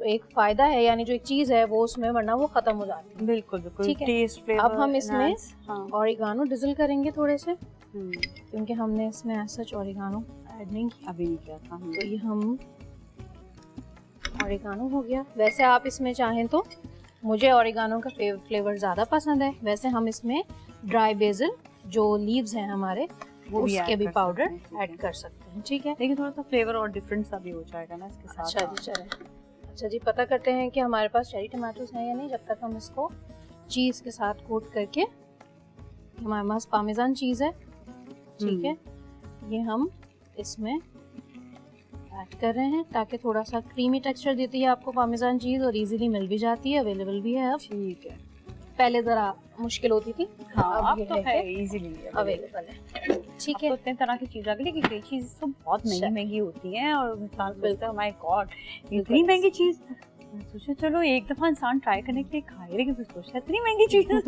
ایک فائدہ ہے, یعنی جو ایک چیز ہے وہ اس میں ورنہ وہ ختم ہو جاتی ہے. بالکل بالکل, ٹھیک ہے. اب ہم اس میں اوریگانو ڈزل کریں گے تھوڑے سے, کیونکہ ہم نے اس میں ایسا اوریگانو ایڈ نہیں کیا, ابھی نہیں کیا تھا. تو یہ ہم اوریگانو ہو گیا. ویسے آپ اس میں چاہیں تو, مجھے اوریگانو کا فلیور زیادہ پسند ہے, ویسے ہم اس میں ڈرائی بیزل جو لیوز ہیں ہمارے اس کے بھی پاؤڈر ایڈ کر سکتے ہیں, ٹھیک ہے. لیکن تھوڑا سا فلیور اور ڈفرینٹ سا بھی ہو جائے گا نا اس کے ساتھ. اچھا جی, چلیں. اچھا جی, پتہ کرتے ہیں کہ ہمارے پاس چیری ٹماٹوز ہیں یا نہیں, جب تک ہم اس کو چیز کے ساتھ کوٹ کر کے. ہمارے پاس پارمیزان چیز ہے, ٹھیک ہے, یہ ہم اس میں ایڈ کر رہے ہیں تاکہ تھوڑا سا کریمی ٹیکسچر دیتی ہے آپ کو پارمیزان چیز, اور ایزیلی مل بھی جاتی ہے, اویلیبل بھی ہے اب. ٹھیک ہے, پہلے ذرا مشکل ہوتی تھی, اب تو ہے ایزیلی اویلیبل ہے, ٹھیک ہے. اتنے طرح کی چیز آ گئی, لیکن کئی چیز تو بہت مہنگی مہنگی ہوتی ہیں, اور انسان سوچتا ہے مائی گاڈ اتنی مہنگی چیز, سوچے چلو ایک دفعہ انسان ٹرائی کرنے کے لیے کھائے, لیکن پھر سوچتا ہے اتنی مہنگی چیز.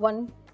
1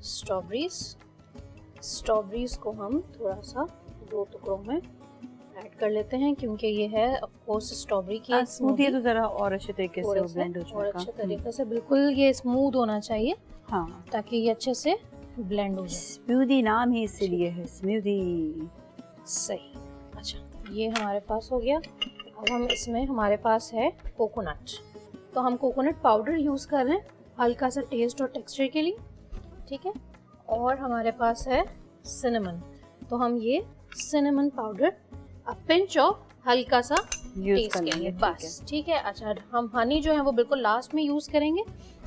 اسٹرابریز کو ہم تھوڑا سا 2 ٹکڑوں میں ایڈ کر لیتے ہیں کیونکہ یہ ہے آف کورس اسٹرابری کی اسموتھی تو ذرا اور اچھے طریقے سے بلینڈ ہو جائے اور گا. اچھے طریقے سے بالکل یہ اسموتھ ہونا چاہیے ہاں تاکہ یہ اچھے سے بلینڈ ہو جائے. اسموتھی نام ہی اسی لیے ہے اسموتھی. صحیح. اچھا یہ ہمارے پاس ہو گیا. اب ہم اس میں ہمارے پاس ہے کوکونٹ. تو ہم کوکونٹ پاؤڈر یوز کر رہے ہیں ہلکا سا ٹیسٹ اور ٹیکسچر کے لیے. ٹھیک ہے. اور ہمارے پاس ہے سنمن. تو ہم یہ سنمن پاؤڈر پنچ آف ہلکا سا ٹیسٹ کے لیے بس. ٹھیک ہے. اچھا ہم ہنی جو ہے وہ بالکل لاسٹ میں یوز کریں گے.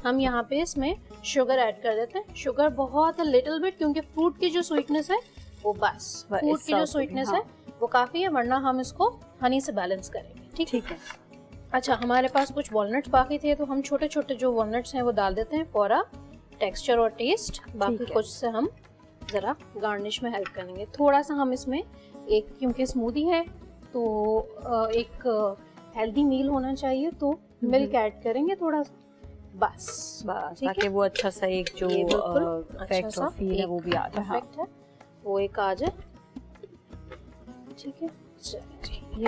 ہم یہاں پہ اس میں شوگر ایڈ کر دیتے ہیں. شوگر بہت لٹل بٹ کیونکہ فروٹ کی جو سویٹنس ہے وہ بس فروٹ کی جو سویٹنس ہے وہ کافی ہے ورنہ ہم اس کو ہنی سے بیلنس کریں گے. ٹھیک ہے. اچھا ہمارے پاس کچھ والنٹس باقی تھے تو ہم چھوٹے چھوٹے جو والنٹس ہیں وہ ڈال دیتے ہیں فور ٹیکسچر اور ٹیسٹ. باقی کچھ سے ہم ذرا گارنش میں ہیلپ کریں گے. تھوڑا سا ہم اس میں ایک کیونکہ اسموتھی ہے تو ایک ہیلدی میل ہونا چاہیے تو ملک ایڈ کریں گے تھوڑا سا بس تاکہ وہ اچھا سا ایک جو افیکٹ اور فیل ہے وہ بھی آ جائے. وہ ایک آ جائے. ٹھیک ہے. یہ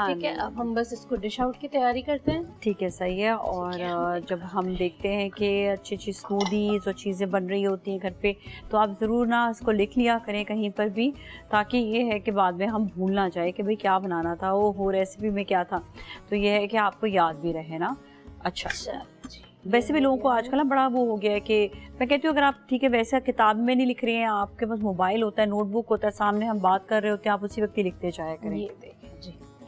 ٹھیک ہے. اب ہم بس اس کو ڈش آؤٹ کی تیاری کرتے ہیں. ٹھیک ہے صحیح ہے. اور جب ہم دیکھتے ہیں کہ اچھی اچھی اسموتھیز اور چیزیں بن رہی ہوتی ہیں گھر پہ تو آپ ضرور نا اس کو لکھ لیا کریں کہیں پر بھی تاکہ یہ ہے کہ بعد میں ہم بھول نہ جائے کہ بھئی کیا بنانا تھا وہ ریسیپی میں کیا تھا. تو یہ ہے کہ آپ کو یاد بھی رہے نا. اچھا ویسے بھی لوگوں کو آج کل نا بڑا وہ ہو گیا ہے کہ میں کہتی ہوں اگر آپ ٹھیک ہے ویسے کتاب میں نہیں لکھ رہے ہیں آپ کے پاس موبائل ہوتا ہے نوٹ بک ہوتا ہے سامنے ہم بات کر رہے ہوتے ہیں آپ اسی وقت ہی لکھتے جایا کریں.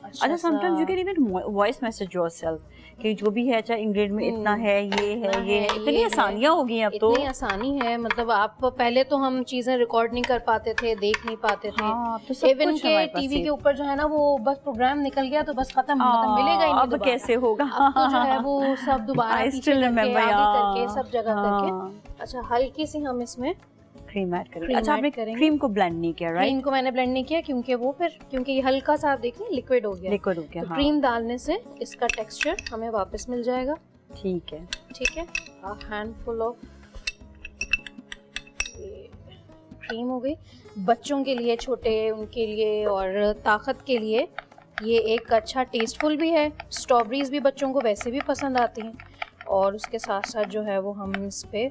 اچھا sometimes you can even voice message yourself کہ جو بھی ہے چاہے انگریڈینٹ میں اتنا ہے یہ اتنی آسانیاں ہو گئی ہیں اب تو. اتنی آسانی ہے مطلب آپ پہلے تو ہم چیزیں ریکارڈ نہیں کر پاتے تھے دیکھ نہیں پاتے تھے. ایون کہ ٹی وی کے اوپر جو ہے نا وہ بس پروگرام نکل گیا تو بس ختم ملے گا ہی نہیں. اب کیسے ہوگا اب تو جو ہے وہ سب دوبارہ پیچھے کر کے سب جگہ کر کے. اچھا ہلکی سی ہم اس میں کریم ایڈ کریں. اچھا آپ نے کریم کو بلینڈ نہیں کیا رائٹ؟ کریم کو میں نے بلینڈ نہیں کیا کیونکہ وہ پھر کیونکہ یہ ہلکا سا آپ دیکھیں لیکوڈ ہو گیا. کریم ڈالنے سے اس کا ٹیکسچر ہمیں واپس مل جائے گا. ٹھیک ہے. ٹھیک ہے. ہینڈ فل آف کریم ہو گئی. بچوں کے لیے چھوٹے ان کے لیے اور طاقت کے لیے یہ ایک اچھا ٹیسٹ فل بھی ہے. اسٹرابریز بھی بچوں کو ویسے بھی پسند آتی ہیں اور اس کے ساتھ ساتھ جو ہے وہ ہم اس پہ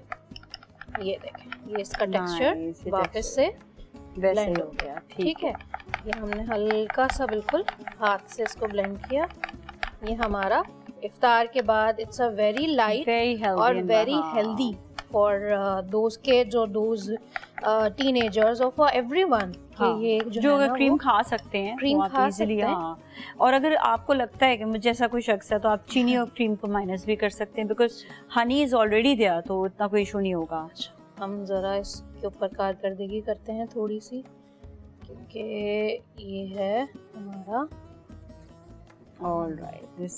یہ دیکھیں یہ اس کا ٹیکسچر واپس سے بلینڈ ہو گیا. ٹھیک ہے. یہ ہم نے ہلکا سا بالکل ہاتھ سے اس کو بلینڈ کیا. یہ ہمارا افطار کے بعد اٹس اے ویری لائٹ اور very healthy for those kids اور دوز ٹین ایجرز اور فار ایوری ون یہ جو کریم کھا سکتے ہیں کریم کھا سکتے ہیں. اور اگر آپ کو لگتا ہے کہ مجھے ایسا کوئی شخص ہے تو آپ چینی اور کریم کو مائنس بھی کر سکتے ہیں بیکاز ہنی از آلریڈی دیا تو اتنا کوئی ایشو نہیں ہوگا. ہم ذرا اس کے اوپر کارکردگی کرتے ہیں تھوڑی سی کیونکہ یہ ہے ہمارا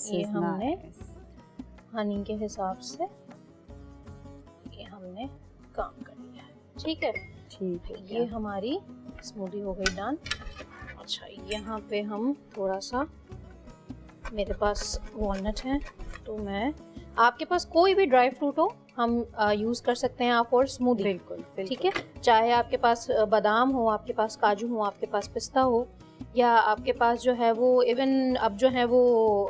یہ ہم نے ہنی کے حساب سے یہ ہم نے کام کر لیا ہے. ٹھیک ہے. ٹھیک ہے. یہ ہماری اسموتھی ہو گئی ڈن. اچھا یہاں پہ ہم تھوڑا سا میرے پاس والنٹ ہیں تو میں آپ کے پاس کوئی بھی ڈرائی فروٹ ہو ہم یوز کر سکتے ہیں آپ اور اسموتھی. بالکل. ٹھیک ہے. چاہے آپ کے پاس بادام ہو آپ کے پاس کاجو ہو آپ کے پاس پستہ ہو یا آپ کے پاس جو ہے وہ ایون اب جو ہے وہ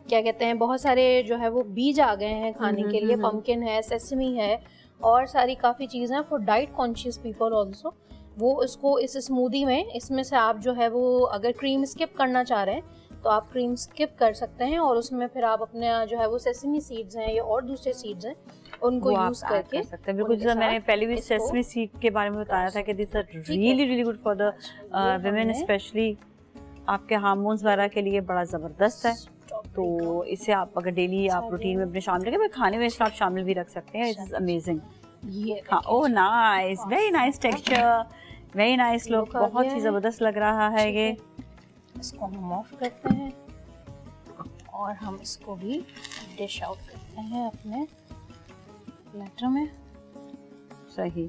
کیا کہتے ہیں بہت سارے جو ہے وہ بیج آ گئے ہیں کھانے کے لیے. پمکن ہے سیسمی ہے اور ساری کافی چیزیں for diet conscious people also. وہ اس کو اس اسموتھی میں اس میں سے آپ جو ہے وہ اگر کریم اسکپ کرنا چاہ رہے ہیں تو آپ کریم اسکپ کر سکتے ہیں اور اس میں پھر آپ اپنے جو ہے وہ سیسمی سیڈز ہیں یا اور دوسرے سیڈز ہیں ان کو یوز کر کے سکتے ہیں. بالکل جیسا میں نے پہلے بھی سیسمی سیڈ کے بارے میں بتایا تھا کہ these are really really good for the women especially آپ کے ہارمونز وغیرہ کے لیے بڑا زبردست ہے. تو اسے آپ اگر ڈیلی آپ روٹین میں اپنے شامل رکھیں کھانے میں اس آپ شامل بھی رکھ سکتے ہیں. It's amazing. Oh nice very nice texture very nice look بہت ہی زبردست لگ رہا ہے. یہ اس کو ہم آف کرتے ہیں اور ہم اس کو بھی ڈش آؤٹ کرتے ہیں اپنے پلیٹر میں. صحیح.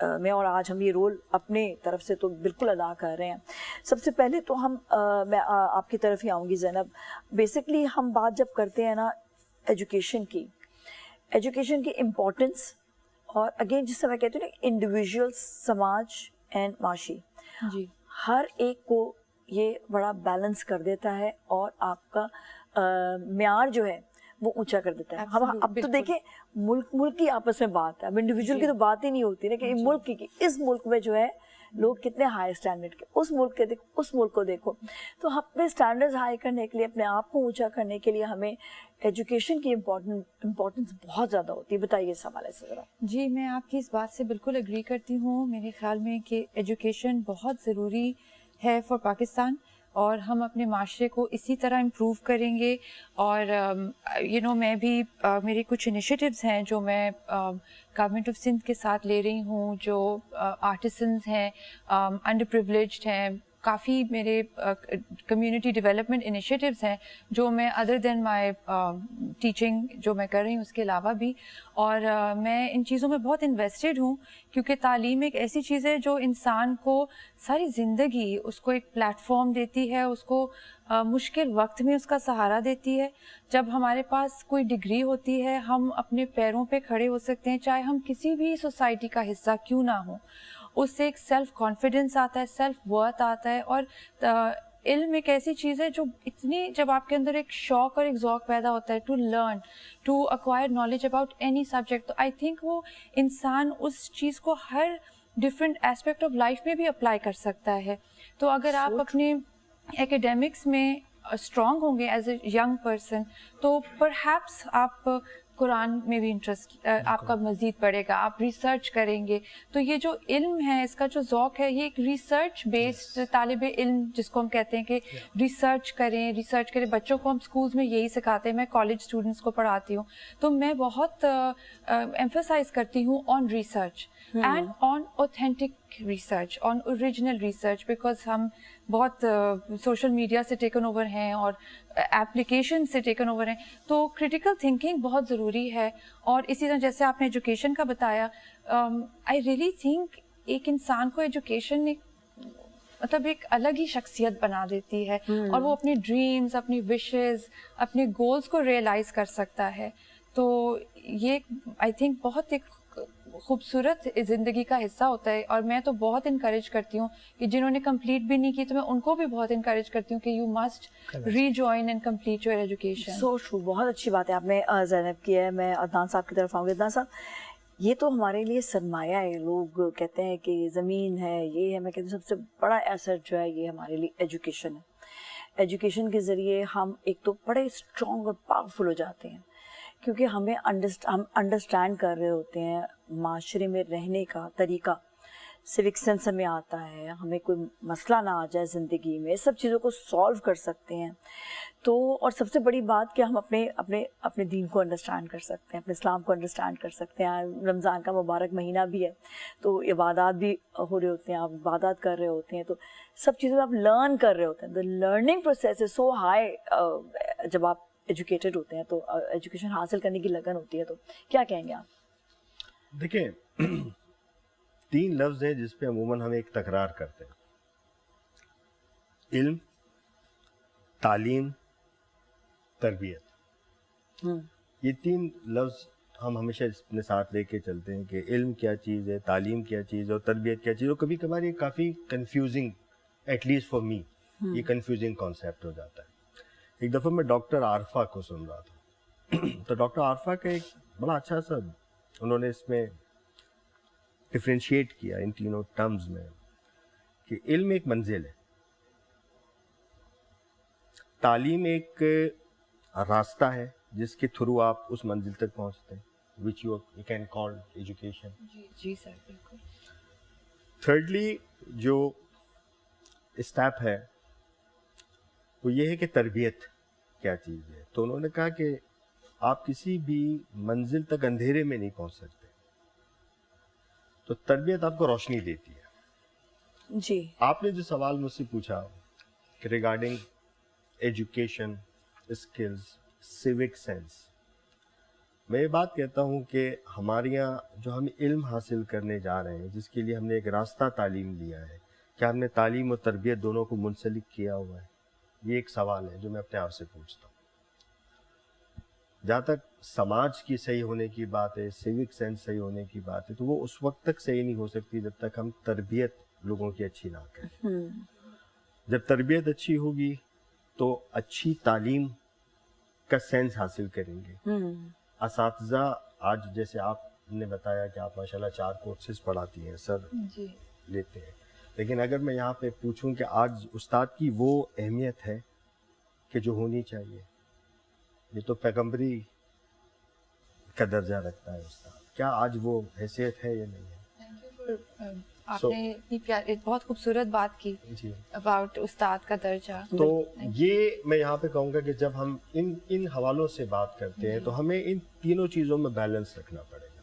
میں اور آج ہم یہ رول اپنے طرف سے تو بالکل ادا کر رہے ہیں. سب سے پہلے تو میں آپ کی طرف ہی آؤں گی زینب. بیسکلی ہم بات جب کرتے ہیں نا ایجوکیشن کی امپورٹنس، اور اگین جس سے میں کہتی ہوں نا انڈیویژول، سماج اینڈ معاشی، جی ہر ایک کو یہ بڑا بیلنس کر دیتا ہے اور آپ کا معیار جو ہے وہ اونچا کر دیتا ہے. ہم اب تو دیکھیں ملک کی آپس میں بات ہے، اب انڈیویجول کی تو بات ہی نہیں ہوتی نا کہ ملک کی، اس ملک میں جو ہے لوگ کتنے ہائی اسٹینڈرڈ کے، اس ملک کو دیکھو. تو اپنے اسٹینڈرڈ ہائی کرنے کے لیے، اپنے آپ کو اونچا کرنے کے لیے ہمیں ایجوکیشن کی امپورٹنس بہت زیادہ ہوتی ہے. بتائیے اس حوالے سے ذرا. جی، میں آپ کی اس بات سے بالکل اگری کرتی ہوں. میرے خیال میں کہ ایجوکیشن بہت ضروری ہے فار پاکستان، اور ہم اپنے معاشرے کو اسی طرح امپروو کریں گے. اور میں بھی میرے کچھ انیشیٹیوز ہیں جو میں گورنمنٹ آف سندھ کے ساتھ لے رہی ہوں، جو آرٹسنز ہیں، انڈر پریولیجڈ ہیں. کافی میرے کمیونٹی ڈیولپمنٹ انیشیٹیوز ہیں جو میں ادر دین مائی ٹیچنگ جو میں کر رہی ہوں اس کے علاوہ بھی. اور میں ان چیزوں میں بہت انویسٹڈ ہوں، کیونکہ تعلیم ایک ایسی چیز ہے جو انسان کو ساری زندگی اس کو ایک پلیٹ فارم دیتی ہے، اس کو مشکل وقت میں اس کا سہارا دیتی ہے. جب ہمارے پاس کوئی ڈگری ہوتی ہے ہم اپنے پیروں پہ کھڑے ہو سکتے ہیں، چاہے ہم کسی بھی سوسائٹی کا حصہ کیوں نہ ہوں. اس سے ایک سیلف کانفیڈنس آتا ہے، سیلف ورتھ آتا ہے. اور علم ایک ایسی چیز ہے جو اتنی، جب آپ کے اندر ایک شوق اور ایک ذوق پیدا ہوتا ہے to learn, to acquire knowledge about any subject, تو آئی تھنک وہ انسان اس چیز کو ہر ڈفرینٹ ایسپیکٹ آف لائف میں بھی اپلائی کر سکتا ہے. تو اگر آپ اپنے ایکیڈیمکس میں اسٹرانگ ہوں گے ایز اے ینگ پرسن، تو پرہیپس آپ قرآن میں بھی انٹرسٹ آپ کا مزید بڑھے گا، آپ ریسرچ کریں گے. تو یہ جو علم ہے، اس کا جو ذوق ہے، یہ ایک ریسرچ بیسڈ طالب علم جس کو ہم کہتے ہیں کہ ریسرچ کریں. بچوں کو ہم اسکولس میں یہی سکھاتے ہیں. میں کالج اسٹوڈنٹس کو پڑھاتی ہوں، تو میں بہت ایمفسائز کرتی ہوں on research and on authentic research, on original research, because ہم بہت سوشل میڈیا سے ٹیکن اوور ہیں اور ایپلیکیشن سے ٹیکن اوور ہیں. تو کریٹیکل تھنکنگ بہت ضروری ہے. اور اسی طرح جیسے آپ نے ایجوکیشن کا بتایا، آئی ریئلی تھنک ایک انسان کو ایجوکیشن مطلب ایک الگ ہی شخصیت بنا دیتی ہے، اور وہ اپنی ڈریمز، اپنی وشز، اپنے گولز کو ریئلائز کر سکتا ہے. تو یہ آئی تھنک بہت ایک خوبصورت زندگی کا حصہ ہوتا ہے. اور میں تو بہت انکریج کرتی ہوں کہ جنہوں نے کمپلیٹ بھی نہیں کی، تو میں ان کو بھی بہت انکریج کرتی ہوں کہ you must rejoin and complete your education. So true. بہت اچھی بات ہے آپ نے زینب کی ہے. میں عدنان صاحب کی طرف آؤں گی. عدنان صاحب، یہ تو ہمارے لیے سرمایہ ہے. لوگ کہتے ہیں کہ زمین ہے، یہ ہے. میں کہتی ہوں سب سے بڑا ایسٹ جو ہے یہ ہمارے لیے ایجوکیشن ہے. ایجوکیشن کے ذریعے ہم ایک تو بڑے اسٹرانگ اور پاورفل ہو جاتے ہیں، کیونکہ ہم انڈرسٹینڈ کر رہے ہوتے ہیں معاشرے میں رہنے کا طریقہ. سوک سینس ہمیں آتا ہے، ہمیں کوئی مسئلہ نہ آ جائے زندگی میں، سب چیزوں کو سالو کر سکتے ہیں. تو اور سب سے بڑی بات کہ ہم اپنے دین کو انڈرسٹینڈ کر سکتے ہیں، اپنے اسلام کو انڈرسٹینڈ کر سکتے ہیں. رمضان کا مبارک مہینہ بھی ہے، تو عبادات بھی ہو رہے ہوتے ہیں، آپ عبادات کر رہے ہوتے ہیں، تو سب چیزوں میں آپ لرن کر رہے ہوتے ہیں. The learning process is so high. جب آپ ایجوکیٹڈ ہوتے ہیں تو ایجوکیشن حاصل کرنے کی لگن ہوتی ہے. تو کیا کہیں گے آپ؟ دیکھیں، 3 لفظ ہیں جس پہ عموماً ہم ایک تکرار کرتے ہیں: علم، تعلیم، تربیت. یہ 3 لفظ ہم ہمیشہ اپنے ساتھ لے کے چلتے ہیں کہ علم کیا چیز ہے، تعلیم کیا چیز ہے، اور تربیت کیا چیز ہے. اور کبھی کبھار یہ کافی confusing, at least for me, یہ کنفیوزنگ کانسیپٹ ہو جاتا ہے. ایک دفعہ میں ڈاکٹر عارفہ کو سن رہا تھا، تو ڈاکٹر عارفہ کا ایک بڑا اچھا سا انہوں نے اس میں ڈفرینشیٹ کیا ان تینوں ٹرمز میں کہ علم ایک منزل ہے، تعلیم ایک راستہ ہے جس کے تھرو آپ اس منزل تک پہنچتے ہیں، which you can call education. جی سر، بالکل. تھرڈلی جو اسٹیپ ہے وہ یہ ہے کہ تربیت کیا چیز ہے. تو انہوں نے کہا کہ آپ کسی بھی منزل تک اندھیرے میں نہیں پہنچ سکتے، تو تربیت آپ کو روشنی دیتی ہے. جی. آپ نے جو سوال مجھ سے پوچھا کہ regarding education, skills, civic sense, میں یہ بات کہتا ہوں کہ ہمارے یہاں جو ہم علم حاصل کرنے جا رہے ہیں، جس کے لیے ہم نے ایک راستہ تعلیم لیا ہے، کیا ہم نے تعلیم اور تربیت دونوں کو منسلک کیا ہوا ہے؟ یہ ایک سوال ہے جو میں اپنے آپ سے پوچھتا ہوں. جہاں تک سماج کی صحیح ہونے کی بات ہے، سیوک سینس صحیح ہونے کی بات ہے، تو وہ اس وقت تک صحیح نہیں ہو سکتی جب تک ہم تربیت لوگوں کی اچھی نہ کریں. جب تربیت اچھی ہوگی تو اچھی تعلیم کا سینس حاصل کریں گے. اساتذہ آج جیسے آپ نے بتایا کہ آپ ماشاءاللہ 4 کورسز پڑھاتی ہیں، سر جی لیتے ہیں، لیکن اگر میں یہاں پہ پوچھوں کہ آج استاد کی وہ اہمیت ہے کہ جو ہونی چاہیے، یہ تو پیغمبری کا درجہ رکھتا ہے استاد، کیا آج وہ حیثیت ہے یا نہیں ہے؟ آپ نے اتنی پیاری بہت خوبصورت بات کی جی. اباؤٹ استاد کا درجہ. تو یہ میں یہاں پہ کہوں گا کہ جب ہم ان حوالوں سے بات کرتے ہیں تو ہمیں ان تینوں چیزوں میں بیلنس رکھنا پڑے گا.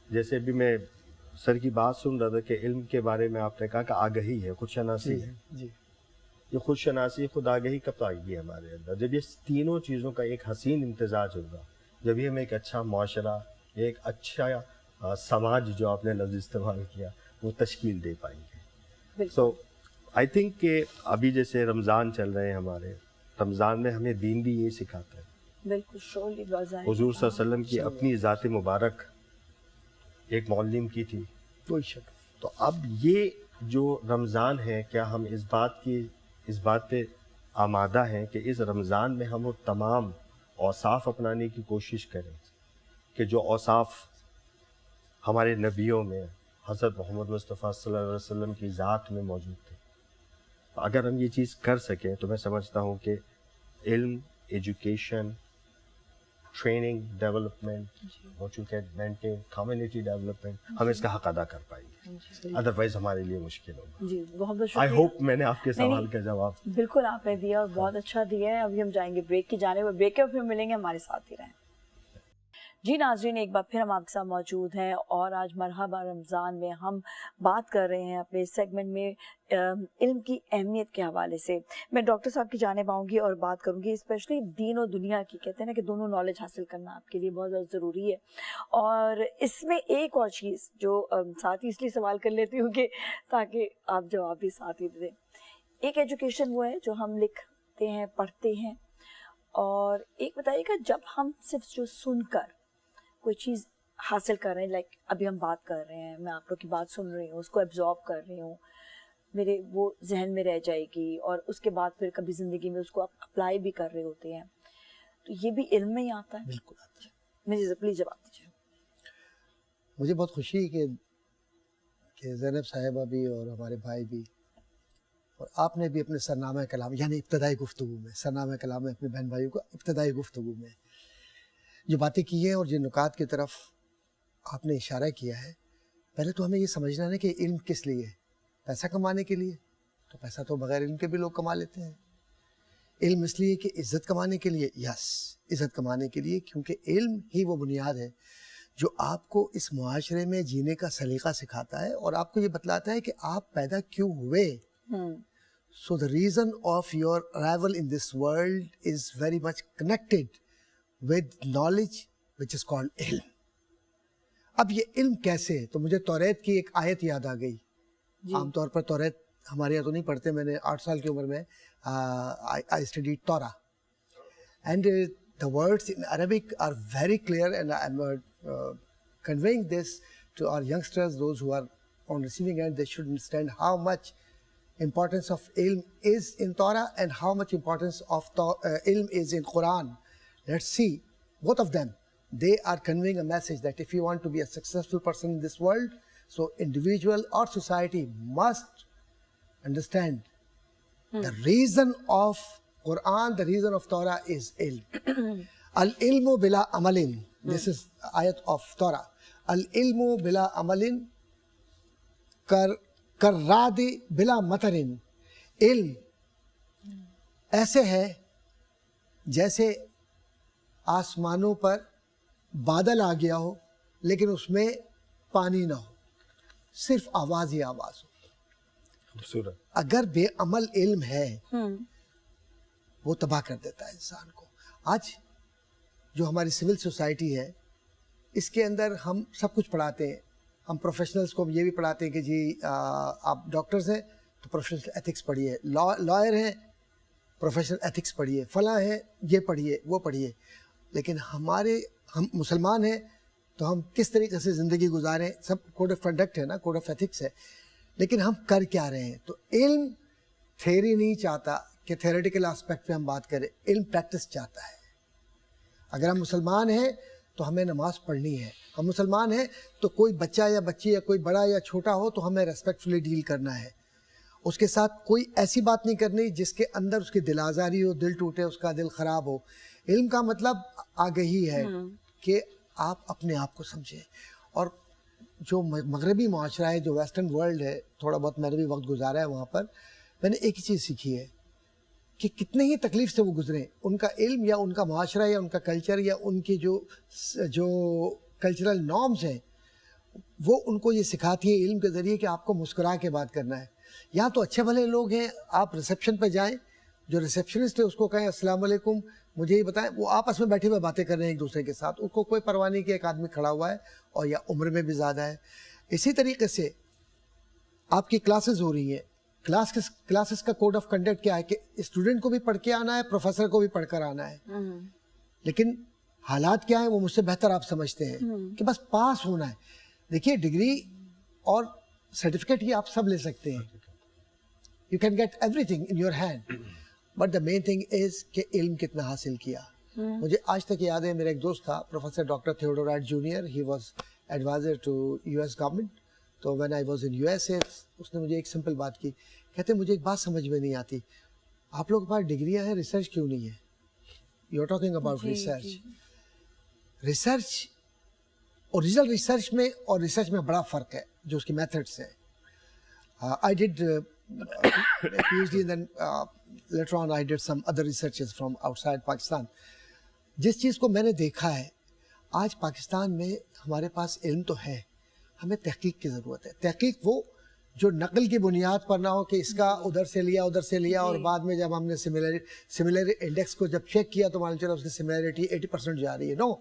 جیسے ابھی میں سر کی بات سن رہا تھا کہ علم کے بارے میں آپ نے کہا کہ آگہی ہے، خود شناسی ہے. جی یہ خود شناسی، خود آگہی کب آئے گی ہمارے اندر؟ جب یہ تینوں چیزوں کا ایک حسین امتزاج ہوگا، جب ہم ایک اچھا معاشرہ، ایک اچھا سماج جو آپ نے لفظ استعمال کیا، وہ تشکیل دے پائیں گے. سو آئی تھنک کہ ابھی جیسے رمضان چل رہے ہیں ہمارے، رمضان میں ہمیں دین بھی یہی سکھاتا ہے. بالکل شورلی بازائیں. حضور صلی اللہ علیہ وسلم کی اپنی ذات مبارک ایک معلم کی تھی. کوئی شک. تو اب یہ جو رمضان ہے، کیا ہم اس بات پہ آمادہ ہیں کہ اس رمضان میں ہم وہ تمام اوصاف اپنانے کی کوشش کریں کہ جو اوصاف ہمارے نبیوں میں، حضرت محمد مصطفیٰ صلی اللہ علیہ وسلم کی ذات میں موجود تھے؟ اگر ہم یہ چیز کر سکیں تو میں سمجھتا ہوں کہ علم، education, training, development, maintain community development, ہم اس کا حق ادا کر پائیں گے. ادروائز ہمارے لیے مشکل ہوگا. جی بہت بہت آئی شکریہ. ہوپ میں نے آپ کے سوال کا جواب بالکل آپ نے دیا اور بہت اچھا دیا ہے. ابھی ہم جائیں گے بریک کی جانب، بریک کے پھر ملیں گے، ہمارے ساتھ ہی رہیں. جی ناظرین، ایک بار پھر ہم آپ کے ساتھ موجود ہیں اور آج مرحبا رمضان میں ہم بات کر رہے ہیں اپنے سیگمنٹ میں علم کی اہمیت کے حوالے سے. میں ڈاکٹر صاحب کی جانب آؤں گی اور بات کروں گی اسپیشلی دین و دنیا کی. کہتے ہیں نا کہ دونوں نالج حاصل کرنا آپ کے لیے بہت زیادہ ضروری ہے. اور اس میں ایک اور چیز جو ساتھ ہی اس لیے سوال کر لیتی ہوں کہ تاکہ آپ جواب بھی ساتھ ہی دیں. ایک ایجوکیشن وہ ہے جو ہم لکھتے ہیں، پڑھتے ہیں، اور ایک بتائیے گا جب ہم صرف جو سن کر کوئی چیز حاصل کر رہے ہیں، لائک ابھی ہم بات کر رہے ہیں، میں آپ لوگ کی بات سن رہی ہوں، اس کو ایبزارب کر رہی ہوں، میرے وہ ذہن میں رہ جائے گی اور اس کے بعد پھر کبھی زندگی میں اس کو آپ اپلائی بھی کر رہے ہوتے ہیں، تو یہ بھی علم میں ہی آتا ہے. بالکل آتا ہے. مجھے پلیز جواب دیجیے. مجھے بہت خوشی ہے کہ زینب صاحبہ بھی اور ہمارے بھائی بھی اور آپ نے بھی اپنے سرنامہ کلام یعنی ابتدائی گفتگو میں، سرنامہ کلام میں اپنے بہن بھائیوں کو ابتدائی گفتگو میں جو باتیں کی ہیں اور جن نکات کی طرف آپ نے اشارہ کیا ہے، پہلے تو ہمیں یہ سمجھنا ہے کہ علم کس لیے ہے. پیسہ کمانے کے لیے؟ تو پیسہ تو بغیر علم کے بھی لوگ کما لیتے ہیں. علم اس لیے کہ عزت کمانے کے لیے؟ یس، عزت کمانے کے لیے، کیونکہ علم ہی وہ بنیاد ہے جو آپ کو اس معاشرے میں جینے کا سلیقہ سکھاتا ہے اور آپ کو یہ بتلاتا ہے کہ آپ پیدا کیوں ہوئے. So the reason of your arrival in this world is very much connected with knowledge which is called علم. اب یہ علم کیسے ہے؟ تو مجھے توریت کی ایک آیت یاد آ گئی. عام طور پر توریت ہمارے یہاں تو نہیں پڑھتے. میں نے 8 سال کی عمر میں I studied Torah and the words in Arabic are very clear and I'm conveying this to our youngsters, those who are on receiving end. They should understand how much importance of ilm is in Torah and how much importance of ilm is in Quran. Let's see, both of them, they are conveying a message that if you want to be a successful person in this world, so individual or society must understand the reason of Quran, the reason of Torah is ilm. Al-ilmu bila amalin, this is ayat of Torah. Al-ilmu bila amalin کررادی بلا مطرن. علم ایسے ہے جیسے آسمانوں پر بادل آ گیا ہو لیکن اس میں پانی نہ ہو، صرف آواز ہی آواز ہو. اگر بے عمل علم ہے وہ تباہ کر دیتا ہے انسان کو. آج جو ہماری سول سوسائٹی ہے اس کے اندر ہم سب کچھ پڑھاتے ہیں. ہم پروفیشنلز کو یہ بھی پڑھاتے ہیں کہ جی آپ ڈاکٹرز ہیں تو پروفیشنل ایتھکس پڑھیے, لائر ہیں پروفیشنل ایتھکس پڑھیے, فلاں ہیں یہ پڑھیے وہ پڑھیے. لیکن ہم مسلمان ہیں تو ہم کس طریقے سے زندگی گزاریں, سب کوڈ آف کنڈکٹ ہے نا, کوڈ آف ایتھکس ہے. لیکن ہم کر کیا رہے ہیں؟ تو علم تھیوری نہیں چاہتا کہ تھیوریٹیکل آسپیکٹ پہ ہم بات کریں, علم پریکٹس چاہتا ہے. اگر ہم مسلمان ہیں تو ہمیں نماز پڑھنی ہے, ہم مسلمان ہیں تو کوئی بچہ یا بچی یا کوئی بڑا یا چھوٹا ہو تو ہمیں ریسپیکٹفلی ڈیل کرنا ہے. اس کے ساتھ کوئی ایسی بات نہیں کرنی جس کے اندر اس کی دل آزاری ہو, دل ٹوٹے, اس کا دل خراب ہو. علم کا مطلب آگہی ہے کہ آپ اپنے آپ کو سمجھیں. اور جو مغربی معاشرہ ہے, جو ویسٹرن ورلڈ ہے, تھوڑا بہت میں نے بھی وقت گزارا ہے وہاں پر, میں نے ایک ہی چیز سیکھی ہے کہ کتنے ہی تکلیف سے وہ گزریں, ان کا علم یا ان کا معاشرہ یا ان کا کلچر یا ان کی جو کلچرل نارمز ہیں وہ ان کو یہ سکھاتی ہیں علم کے ذریعے کہ آپ کو مسکرا کے بات کرنا ہے. یہاں تو اچھے بھلے لوگ ہیں, آپ ریسیپشن پہ جائیں, جو ریسیپشنسٹ ہے اس کو کہیں السلام علیکم, مجھے یہ بتائیں, وہ آپس میں بیٹھے ہوئے باتیں کر رہے ہیں ایک دوسرے کے ساتھ, اس کو کوئی پرواہ نہیں کہ ایک آدمی کھڑا ہوا ہے اور یا عمر میں بھی زیادہ ہے. اسی طریقے سے آپ کی کلاسز ہو رہی ہیں, کلاسز کا کوڈ آف کنڈکٹ کیا ہے کہ اسٹوڈنٹ کو بھی پڑھ کے آنا ہے, پروفیسر کو بھی پڑھ کر آنا ہے. لیکن حالات کیا ہیں وہ مجھ سے بہتر آپ سمجھتے ہیں کہ بس پاس ہونا ہے. دیکھیے ڈگری اور سرٹیفکیٹ یہ آپ سب لے سکتے ہیں, you can get everything in your hand, but the main thing is کہ علم کتنا حاصل کیا. مجھے آج تک یاد ہے, میرا ایک دوست تھا professor doctor Theodore Wright junior, he was advisor to US government. تو when I was in USA, اس نے مجھے ایک سمپل بات کی, کہتے مجھے ایک بات سمجھ میں نہیں آتی, آپ لوگ کے پاس ڈگریاں ہیں, ریسرچ کیوں نہیں ہے؟ You are talking about research. Research original research میں اور ریسرچ میں بڑا فرق ہے جو اس کی میتھڈس ہیں. I did PhD and then later on I did some other researches from outside Pakistan. جس چیز کو میں نے دیکھا ہے, آج پاکستان میں ہمارے پاس علم تو ہے, ہمیں تحقیق کی ضرورت ہے. تحقیق وہ جو نقل کی بنیاد پر نہ ہو کہ اس کا ادھر سے لیا اور بعد میں جب ہم نے سملر انڈیکس کو جب چیک کیا تو معلوم چلا اس کی سملیرٹی 80% جا رہی ہے. نو,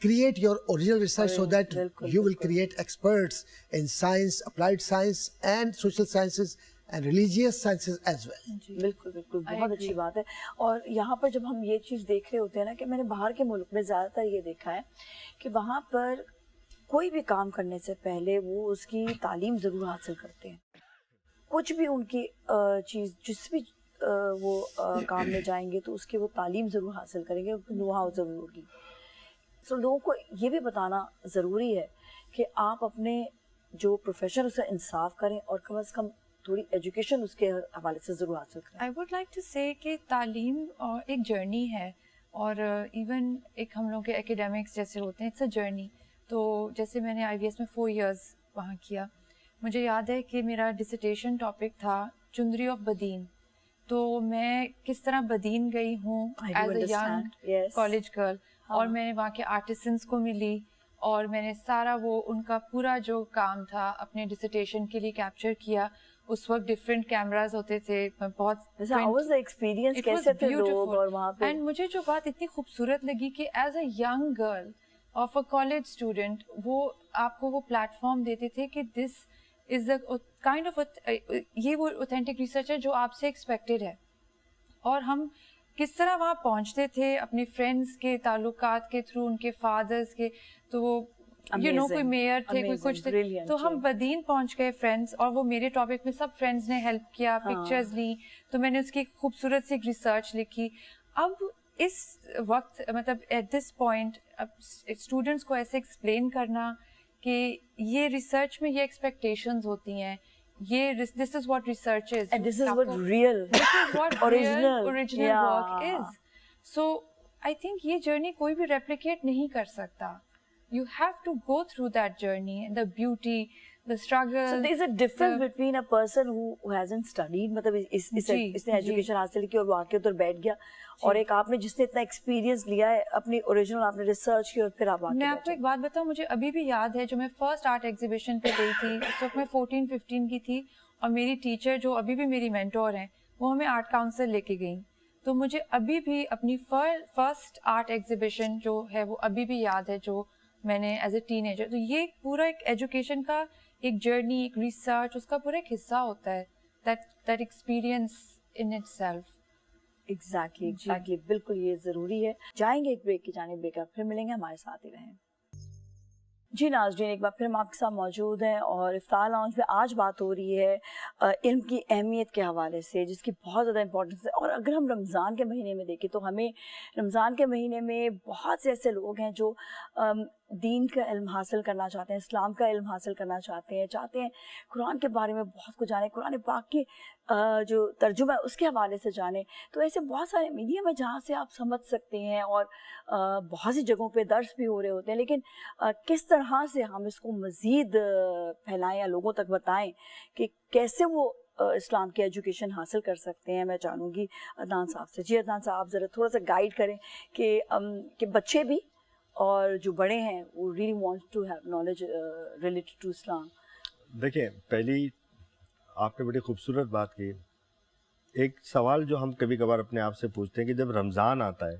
create your original research so that you will create experts in science, applied science and social sciences and religious sciences as well. بالکل بالکل, بہت اچھی بات ہے. اور یہاں پر جب ہم یہ چیز دیکھ رہے ہوتے ہیں نا, کہ میں نے باہر کے ملک میں زیادہ تر یہ دیکھا ہے کہ وہاں پر کوئی بھی کام کرنے سے پہلے وہ اس کی تعلیم ضرور حاصل کرتے ہیں. کچھ بھی ان کی چیز, جس بھی وہ کام میں جائیں گے تو اس کی وہ تعلیم ضرور حاصل کریں گے, نو ہاؤ ضرور ہوگی. سو لوگوں کو یہ بھی بتانا ضروری ہے کہ آپ اپنے جو پروفیشن اسے انصاف کریں اور کم از کم تھوڑی ایجوکیشن اس کے حوالے سے ضرور حاصل کریں. آئی ووڈ لائک ٹو سے کہ تعلیم ایک جرنی ہے, اور ایون ایک ہم لوگوں کے ایکیڈیمکس جیسے ہوتے ہیں, اٹس اے جرنی. تو جیسے میں نے IVS میں 4 years وہاں کیا, مجھے یاد ہے کہ میرا ڈسرٹیشن ٹاپک تھا چندری آف بدین. تو میں کس طرح بدین گئی ہوں as a young college girl, اور میں نے وہاں کے آرٹسنس کو ملی, اور میں نے سارا وہ ان کا پورا جو کام تھا اپنے ڈسرٹیشن کے لیے کیپچر کیا. اس وقت ڈفرینٹ کیمراز ہوتے تھے, بہت اینڈ مجھے جو بات اتنی خوبصورت لگی کہ as a young girl of a college student, وہ آپ کو وہ پلیٹ فارم دیتے تھے کہ دس از دا کائنڈ آف, یہ وہ اوتھینٹک ریسرچ ہے جو آپ سے ایکسپیکٹڈ ہے. اور ہم کس طرح وہاں پہنچتے تھے اپنے فرینڈس کے تعلقات کے تھرو, ان کے فادرز کے, تو وہ کوئی میئر تھے, کوئی کچھ تھے, تو ہم بدین پہنچ گئے فرینڈس, اور وہ میرے ٹاپک میں سب فرینڈس نے ہیلپ کیا, پکچرز لیں, تو میں نے اس کی خوبصورت سی ایک ریسرچ لکھی. اب اس وقت مطلب ایٹ دس پوائنٹ اب اسٹوڈنٹس کو ایسے ایکسپلین کرنا کہ یہ ریسرچ میں یہ ایکسپیکٹیشنز ہوتی ہیں, یہ this is what research is, and this is what real, this is what original work is. So I think یہ journey کوئی بھی replicate نہیں کر سکتا. You have to go through that journey, the beauty, the struggle. So there is a difference between a person who hasn't studied, مطلب اس نے ایجوکیشن حاصل کی اور وہ آ کے ادھر بیٹھ گیا, اور ایک آپ نے جس نے اتنا ایکسپیرینس لیا ہے, اپنی اوریجنل آپ نے ریسرچ کی اور پھر آپ میں آپ کو ایک بات بتاؤں, مجھے ابھی بھی یاد ہے جو میں فرسٹ آرٹ ایگزیبیشن پہ گئی تھی, اس وقت میں 14-15 کی تھی, اور میری ٹیچر جو ابھی بھی میری مینٹور ہیں وہ ہمیں آرٹ کاؤنسل لے کے گئیں. تو مجھے ابھی بھی اپنی فرسٹ آرٹ ایگزیبیشن جو ہے وہ ابھی بھی یاد ہے, جو میں نے ایز اے ٹین ایجر. تو یہ پورا ایک ایجوکیشن کا ایک جرنی, ایک ریسرچ, اس کا پورا ایک حصہ ہوتا ہے, that experience in it self. Exactly بالکل یہ ضروری ہے. جائیں گے ایک بریک کی جانب, بریک آپ پھر ملیں گے, ہمارے ساتھ ہی رہیں. جی ناظرین, ایک بار پھر ہم آپ کے ساتھ موجود ہیں اور افطار لاؤنج میں آج بات ہو رہی ہے علم کی اہمیت کے حوالے سے, جس کی بہت زیادہ امپورٹنس ہے. اور اگر ہم رمضان کے مہینے میں دیکھیں تو ہمیں رمضان کے مہینے میں بہت سے ایسے لوگ ہیں جو دین کا علم حاصل کرنا چاہتے ہیں, اسلام کا علم حاصل کرنا چاہتے ہیں قرآن کے بارے میں بہت کچھ جانیں, قرآن پاک کے جو ترجمہ ہے اس کے حوالے سے جانیں. تو ایسے بہت سارے میڈیم ہے جہاں سے آپ سمجھ سکتے ہیں, اور بہت سی جگہوں پہ درس بھی ہو رہے ہوتے ہیں. لیکن کس طرح سے ہم اس کو مزید پھیلائیں یا لوگوں تک بتائیں کہ کیسے وہ اسلام کی ایجوکیشن حاصل کر سکتے ہیں, میں جانوں گی عدنان صاحب سے. جی عدنان صاحب, آپ ذرا تھوڑا سا گائیڈ کریں کہ بچے بھی اور جو بڑے ہیں وہ really want to have knowledge related to Islam. دیکھیں, پہلی آپ نے بڑی خوبصورت بات کی. ایک سوال جو ہم کبھی کبھار اپنے آپ سے پوچھتے ہیں کہ جب رمضان آتا ہے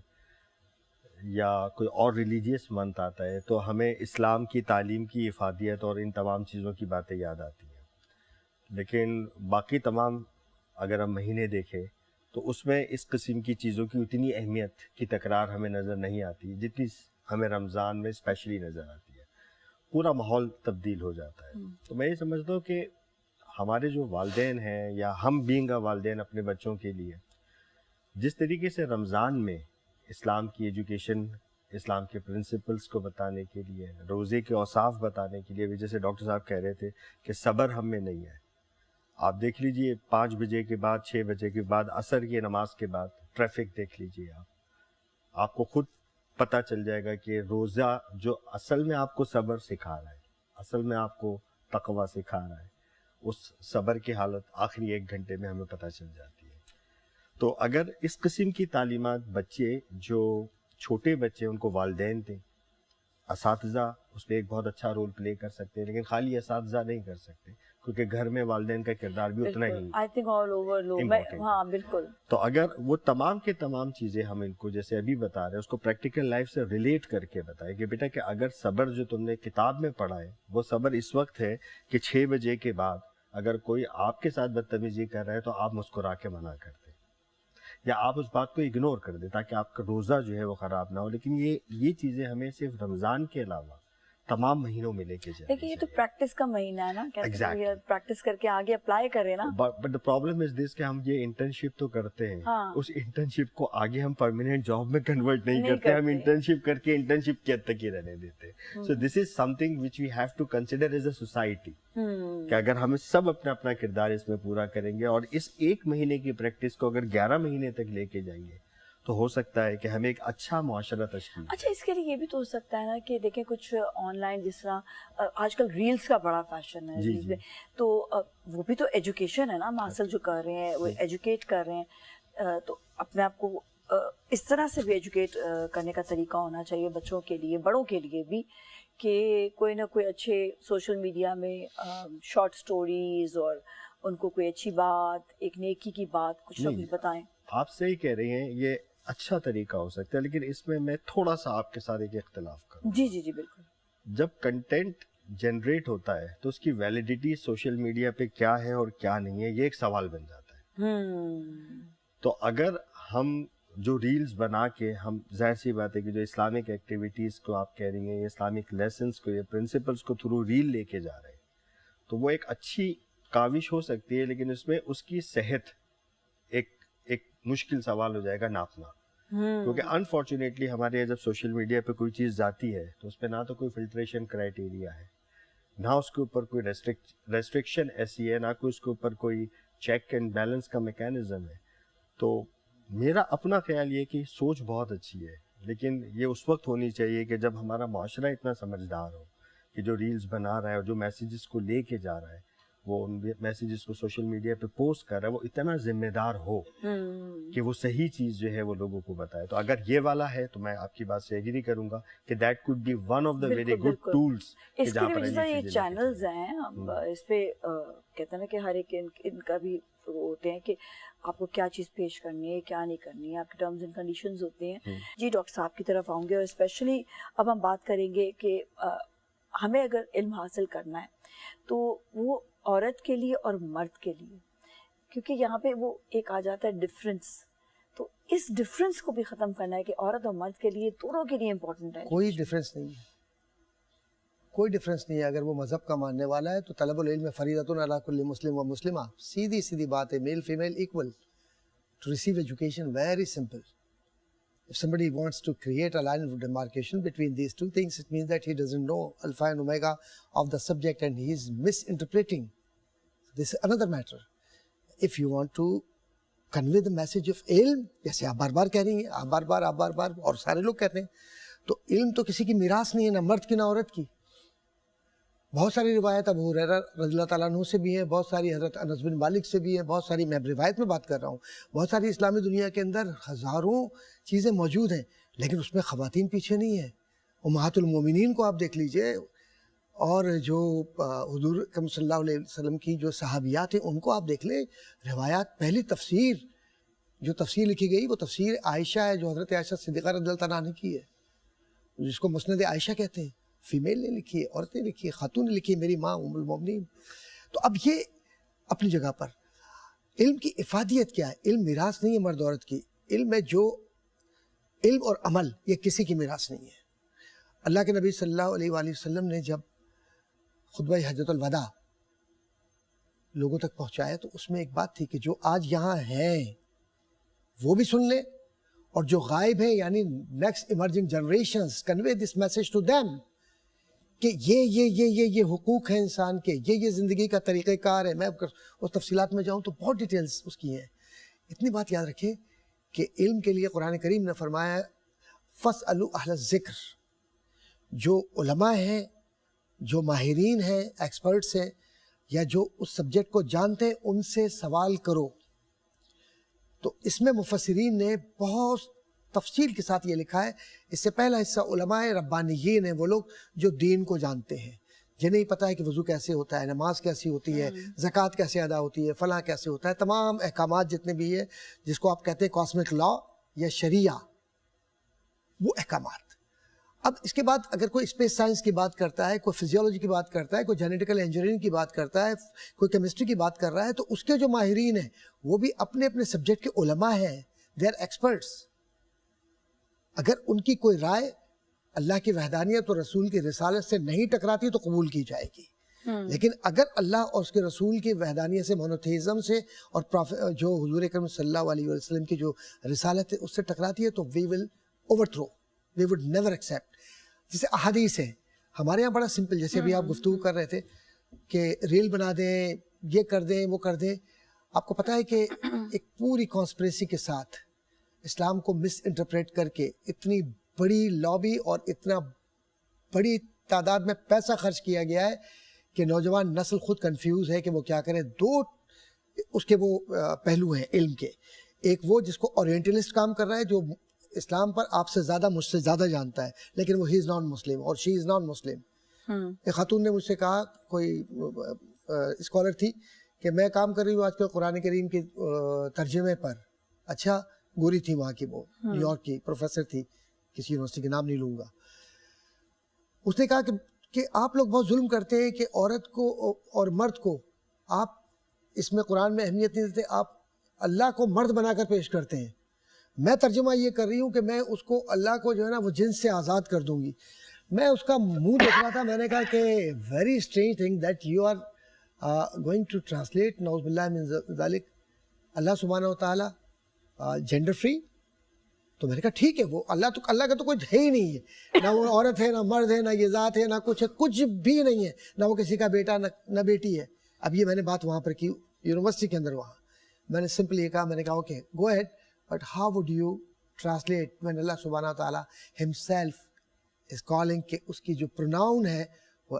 یا کوئی اور ریلیجیس منتھ آتا ہے تو ہمیں اسلام کی تعلیم کی افادیت اور ان تمام چیزوں کی باتیں یاد آتی ہیں, لیکن باقی تمام اگر ہم مہینے دیکھیں تو اس میں اس قسم کی چیزوں کی اتنی اہمیت کی تکرار ہمیں نظر نہیں آتی جتنی ہمیں رمضان میں اسپیشلی نظر آتی ہے. پورا ماحول تبدیل ہو جاتا ہے. تو میں یہ سمجھتا ہوں کہ ہمارے جو والدین ہیں یا ہم بینگ والدین اپنے بچوں کے لیے جس طریقے سے رمضان میں اسلام کی ایجوکیشن, اسلام کے پرنسپلز کو بتانے کے لیے, روزے کے اوصاف بتانے کے لیے, جیسے ڈاکٹر صاحب کہہ رہے تھے کہ صبر ہم میں نہیں ہے. آپ دیکھ لیجئے 5 بجے کے بعد, 6 بجے کے بعد, عصر کی نماز کے بعد ٹریفک دیکھ لیجئے آپ کو خود پتہ چل جائے گا کہ روزہ جو اصل میں آپ کو صبر سکھا رہا ہے, اصل میں آپ کو تقویٰ سکھا رہا ہے, اس صبر کی حالت آخری 1 گھنٹے میں ہمیں پتہ چل جاتی ہے. تو اگر اس قسم کی تعلیمات بچے, جو چھوٹے بچے ان کو والدین دیں, اساتذہ اس پہ ایک بہت اچھا رول پلے کر سکتے ہیں, لیکن خالی اساتذہ نہیں کر سکتے کیونکہ گھر میں والدین کا کردار بھی اتنا ہی آئی تھنک آل اوور لوگ. ہاں بالکل. تو اگر وہ تمام کے تمام چیزیں ہم ان کو جیسے ابھی بتا رہے ہیں اس کو پریکٹیکل لائف سے ریلیٹ کر کے بتائیں کہ بیٹا کہ اگر صبر جو تم نے کتاب میں پڑھا ہے وہ صبر اس وقت ہے کہ 6 بجے کے بعد اگر کوئی آپ کے ساتھ بدتمیزی کر رہا ہے تو آپ مسکرا کے منع کر دیں یا آپ اس بات کو اگنور کر دیں تاکہ آپ کا روزہ جو ہے وہ خراب نہ ہو. لیکن یہ چیزیں ہمیں صرف رمضان کے علاوہ تمام مہینوں میں لے کے جائیں. لیکن یہ تو پریکٹس کا مہینہ ہے نا, پریکٹس کر کے آگے اپلائی کریں نا. بٹ دا پرابلم از دس کہ ہم یہ انٹرنشپ تو کرتے ہیں, اس انٹرنشپ کو آگے ہم پرماننٹ جاب میں کنورٹ نہیں کرتے, ہم انٹرنشپ کر کے انٹرنشپ کے حد تک ہی رہنے دیتے. So this is something which we have to consider as a society کہ اگر ہم سب اپنا اپنا کردار اس میں پورا کریں گے اور اس 1 مہینے کی پریکٹس کو اگر 11 مہینے تک لے کے جائیں گے تو ہو سکتا ہے کہ ہمیں ایک اچھا معاشرہ تشکیل. اچھا, اس کے لیے یہ بھی تو ہو سکتا ہے نا کہ دیکھیں کچھ آن لائن جس طرح آج کل ریلز کا بڑا فیشن ہے, ریلز میں تو وہ بھی تو ایجوکیشن ہے نا, ہم حاصل جو کر رہے ہیں وہ ایجوکیٹ کر رہے ہیں. تو اپنے آپ کو اس طرح سے بھی ایجوکیٹ کرنے کا طریقہ ہونا چاہیے بچوں کے لیے, بڑوں کے لیے بھی, کہ کوئی نہ کوئی اچھے سوشل میڈیا میں شارٹ سٹوریز اور ان کو کوئی اچھی بات, ایک نیکی کی بات کچھ نہ کچھ بتائیں. آپ صحیح کہہ رہی ہیں, یہ اچھا طریقہ ہو سکتا ہے, لیکن اس میں تھوڑا سا آپ کے ساتھ ایک اختلاف کروں. جی بالکل. جب کنٹینٹ جنریٹ ہوتا ہے تو اس کی ویلیڈیٹی سوشل میڈیا پہ کیا ہے اور کیا نہیں ہے, یہ ایک سوال بن جاتا ہے. تو اگر ہم جو ریلز بنا کے ہم, ظاہر سی بات ہے کہ جو اسلامک ایکٹیویٹیز کو آپ کہہ رہی ہیں, یہ اسلامک لیسنس کو, یہ پرنسپلس کو تھرو ریل لے کے جا رہے ہیں, تو وہ ایک اچھی کاوش ہو سکتی ہے, لیکن اس میں اس کی صحت ایک مشکل سوال ہو جائے گا ناپنا. کیونکہ انفارچونیٹلی ہمارے یہاں جب سوشل میڈیا پہ کوئی چیز جاتی ہے تو اس پہ نہ تو کوئی فلٹریشن کرائیٹیریا ہے, نہ اس کے اوپر کوئی ریسٹرکشن ایسی ہے, نہ کوئی اس کے اوپر کوئی چیک اینڈ بیلنس کا میکینزم ہے. تو میرا اپنا خیال یہ کہ سوچ بہت اچھی ہے, لیکن یہ اس وقت ہونی چاہیے کہ جب ہمارا معاشرہ اتنا سمجھدار ہو کہ جو ریلز بنا رہا ہے اور جو میسیجز کو لے کے جا رہا ہے وہ میسیجز کو سوشل میڈیا پہ پوسٹ کر رہا ہے وہ اتنا ذمہ دار ہو کہ وہ صحیح چیز جو ہے وہ لوگوں کو بتائے. تو اگر یہ والا ہے تو میں آپ کی بات سے ایگری کروں گا کہ that could be one of the very good tools. اس کے لیے یہ چینلز ہیں, ہم اس پہ کہتے ہیں نا کہ ہر ایک ان کا بھی ہوتے ہیں کہ آپ کو کیا چیز پیش کرنی ہے, کیا نہیں کرنی ہے, آپ کے ٹرمز اینڈ کنڈیشنز ہوتے ہیں. جی ڈاکٹر صاحب کی طرف آؤں گے, اور اسپیشلی اب ہم بات کریں گے کہ ہمیں اگر علم حاصل کرنا ہے تو وہ عورت کے لیے اور مرد کے لیے, کیونکہ یہاں پہ وہ ایک آ جاتا ہے ڈفرینس, تو اس ڈفرینس کو بھی ختم کرنا ہے کہ عورت اور مرد کے لیے دونوں کے لیے امپورٹنٹ ہے. کوئی ڈفرینس نہیں ہے, کوئی ڈفرینس نہیں ہے. اگر وہ مذہب کا ماننے والا ہے تو طلب العلم فریضۃ علی کل مسلم و مسلمہ, سیدھی سیدھی بات ہے, male female equal to receive education, very simple. If somebody wants to create a line of demarcation between these two things, it means that he doesn't know alpha and omega of the subject and he is misinterpreting. This is another matter. If you want to convey the message of ilm, جیسے آپ بار بار کہہ رہی ہیں, آپ بار بار اور سارے لوگ کہتے ہیں, تو علم تو کسی کی میراث نہیں ہے, نہ مرد کی نہ عورت کی. بہت ساری روایت ابو ہریرہ رضی اللہ تعالیٰ عنہ سے بھی ہیں, بہت ساری حضرت انس بن مالک سے بھی ہیں, بہت ساری, میں روایت میں بات کر رہا ہوں, بہت ساری اسلامی دنیا کے اندر ہزاروں چیزیں موجود ہیں, لیکن اس میں خواتین پیچھے نہیں ہیں. امہات المومنین کو آپ دیکھ لیجئے, اور جو حضور اکرم صلی اللہ علیہ وسلم کی جو صحابیات ہیں ان کو آپ دیکھ لیں. روایات, پہلی تفسیر جو تفسیر لکھی گئی وہ تفسیر عائشہ ہے, جو حضرت عائشہ صدیقہ رضی اللہ تعالیٰ عنہ کی ہے, جس کو مسند عائشہ کہتے ہیں. فیمیل نے لکھی ہے, عورتیں لکھی ہے, خاتون نے لکھی ہے, میری ماں ام المومنین. تو اب یہ اپنی جگہ پر علم کی افادیت کیا ہے. علم میراث نہیں ہے مرد عورت کی. علم ہے جو علم اور عمل یہ کسی کی میراث نہیں ہے. اللہ کے نبی صلی اللہ علیہ وآلہ وسلم نے جب خطبہ حجۃ الوداع لوگوں تک پہنچایا تو اس میں ایک بات تھی کہ جو آج یہاں ہیں وہ بھی سن لیں, اور جو غائب ہیں یعنی next emerging generations, convey this message to them کہ یہ حقوق ہیں انسان کے, یہ زندگی کا طریقہ کار ہے. میں اس تفصیلات میں جاؤں تو بہت ڈیٹیلز اس کی ہیں. اتنی بات یاد رکھیں کہ علم کے لیے قرآن کریم نے فرمایا فَاسْأَلُوا أَهْلَ الذِّكْرِ, جو علماء ہیں, جو ماہرین ہیں, ایکسپرٹس ہیں, یا جو اس سبجیکٹ کو جانتے ہیں, ان سے سوال کرو. تو اس میں مفسرین نے بہت تفصیل کے ساتھ یہ لکھا ہے. اس سے پہلا حصہ علماء ربانیین ہیں, وہ لوگ جو دین کو جانتے ہیں, جنہیں پتہ ہے کہ وضو کیسے ہوتا ہے, نماز کیسی ہوتی ہے, زکوٰۃ کیسے ادا ہوتی ہے, فلاں کیسے ہوتا ہے, تمام احکامات جتنے بھی ہیں جس کو آپ کہتے ہیں کاسمک لا یا شریعہ, وہ احکامات. اب اس کے بعد اگر کوئی اسپیس سائنس کی بات کرتا ہے, کوئی فزیولوجی کی بات کرتا ہے, کوئی جینیٹیکل انجینئرنگ کی بات کرتا ہے, کوئی کیمسٹری کی بات کر رہا ہے, تو اس کے جو ماہرین ہیں وہ بھی اپنے اپنے سبجیکٹ کے علماء ہیں, دے آر ایکسپرٹس. اگر ان کی کوئی رائے اللہ کی وحدانیت اور رسول کی رسالت سے نہیں ٹکراتی تو قبول کی جائے گی, لیکن اگر اللہ اور اس کے رسول کی وحدانیت سے, مونوتھیزم سے, اور جو حضور اکرم صلی اللہ علیہ وسلم کی جو رسالت ہے اس سے ٹکراتی ہے تو we will overthrow, we would never accept. جیسے احادیث ہیں ہمارے یہاں بڑا سمپل, جیسے ابھی آپ گفتگو کر رہے تھے کہ ریل بنا دیں, یہ کر دیں, وہ کر دیں. آپ کو پتہ ہے کہ ایک پوری کانسپریسی کے ساتھ اسلام کو مس انٹرپریٹ کر کے اتنی بڑی لابی اور اتنا بڑی تعداد میں پیسہ خرچ کیا گیا ہے کہ نوجوان نسل خود کنفیوز ہے کہ وہ کیا کرے. دو اس کے وہ پہلو ہیں علم کے. ایک وہ جس کو اورینٹلسٹ کام کر رہا ہے, جو اسلام پر آپ سے زیادہ, مجھ سے زیادہ جانتا ہے, لیکن وہ ہی از نان مسلم اور شی از نان مسلم. ایک خاتون نے مجھ سے کہا, کوئی اسکالر تھی, کہ میں کام کر رہی ہوں آج کل قرآن کریم کے ترجمے پر. اچھا, گوری تھی وہاں کی, وہ نیو یارک کی پروفیسر تھی, کسی یونیورسٹی کے نام نہیں لوں گا. اس نے کہا کہ آپ لوگ بہت ظلم کرتے ہیں کہ عورت کو اور مرد کو آپ اس میں قرآن میں اہمیت نہیں دیتے, آپ اللہ کو مرد بنا کر پیش کرتے ہیں. میں ترجمہ یہ کر رہی ہوں کہ میں اس کو, اللہ کو جو ہے نا وہ جنس سے آزاد کر دوں گی. میں اس کا منہ دیکھ رہا تھا, میں نے کہا کہ very strange thing that you are going to translate نعوذ باللہ من ذالک اللہ سبحانہ و تعالیٰ جینڈر فری. تو میں نے کہا ٹھیک ہے, وہ اللہ کا تو کوئی ہے ہی نہیں ہے, نہ وہ عورت ہے, نہ مرد ہے, نہ یہ ذات ہے, نہ کچھ ہے, کچھ بھی نہیں ہے, نہ وہ کسی کا بیٹا نہ بیٹی ہے. اب یہ میں نے بات وہاں پر کی یونیورسٹی کے اندر, وہاں میں نے سمپلی یہ کہا, میں نے کہا okay go ahead, but how would you translate when اللہ سبحانہ تعالیٰ himself is calling, کہ اس کی جو پروناؤن ہے وہ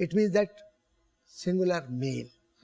it means that singular male.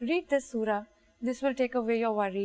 read this surah, this will take away your worry.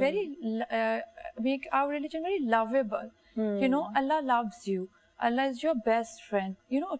very make our religion very lovable. Allah loves you, Allah is your best friend.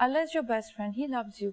Allah is your best friend, He loves you.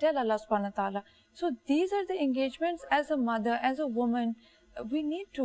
tell Allah subhanahu wa ta'ala. So these are the engagements as a mother, as a woman. We need to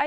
I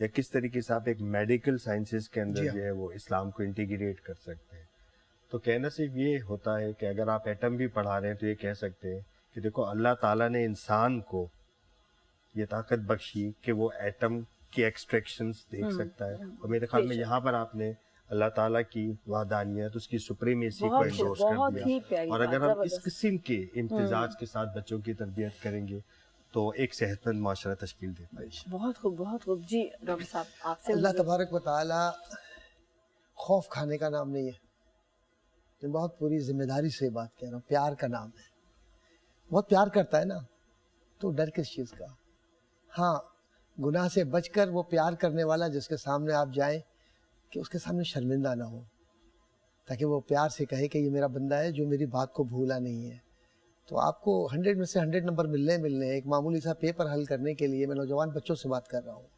یا کس طریقے سے آپ ایک میڈیکل سائنسز کے اندر جی ہاں. جو ہے وہ اسلام کو انٹیگریٹ کر سکتے ہیں. تو کہنا صرف یہ ہوتا ہے کہ اگر آپ ایٹم بھی پڑھا رہے ہیں تو یہ کہہ سکتے ہیں کہ دیکھو اللہ تعالیٰ نے انسان کو یہ طاقت بخشی کہ وہ ایٹم کی ایکسٹریکشنز دیکھ سکتا ہے. اور میرے خیال میں یہاں پر آپ نے اللہ تعالیٰ کی وحدانیت، اس کی سپریمیسی کو انڈورس کر دیا. اور اگر ہم اس قسم کے امتزاج کے ساتھ بچوں کی تربیت کریں گے تو ایک صحت مند معاشرہ تشکیل دے پائے گی. بہت خوب، بہت خوب. جی ڈاکٹر صاحب آپ سے اللہ تبارک و تعالی خوف کھانے کا نام نہیں ہے. میں بہت پوری ذمہ داری سے بات کہہ رہا ہوں. پیار کا نام ہے. بہت پیار کرتا ہے نا، تو ڈر کس چیز کا؟ ہاں، گناہ سے بچ کر وہ پیار کرنے والا جس کے سامنے آپ جائیں کہ اس کے سامنے شرمندہ نہ ہو، تاکہ وہ پیار سے کہے کہ یہ میرا بندہ ہے جو میری بات کو بھولا نہیں ہے. تو آپ کو 100 میں سے 100 نمبر ملنے ایک معمولی سا پیپر حل کرنے کے لیے. میں نوجوان بچوں سے بات کر رہا ہوں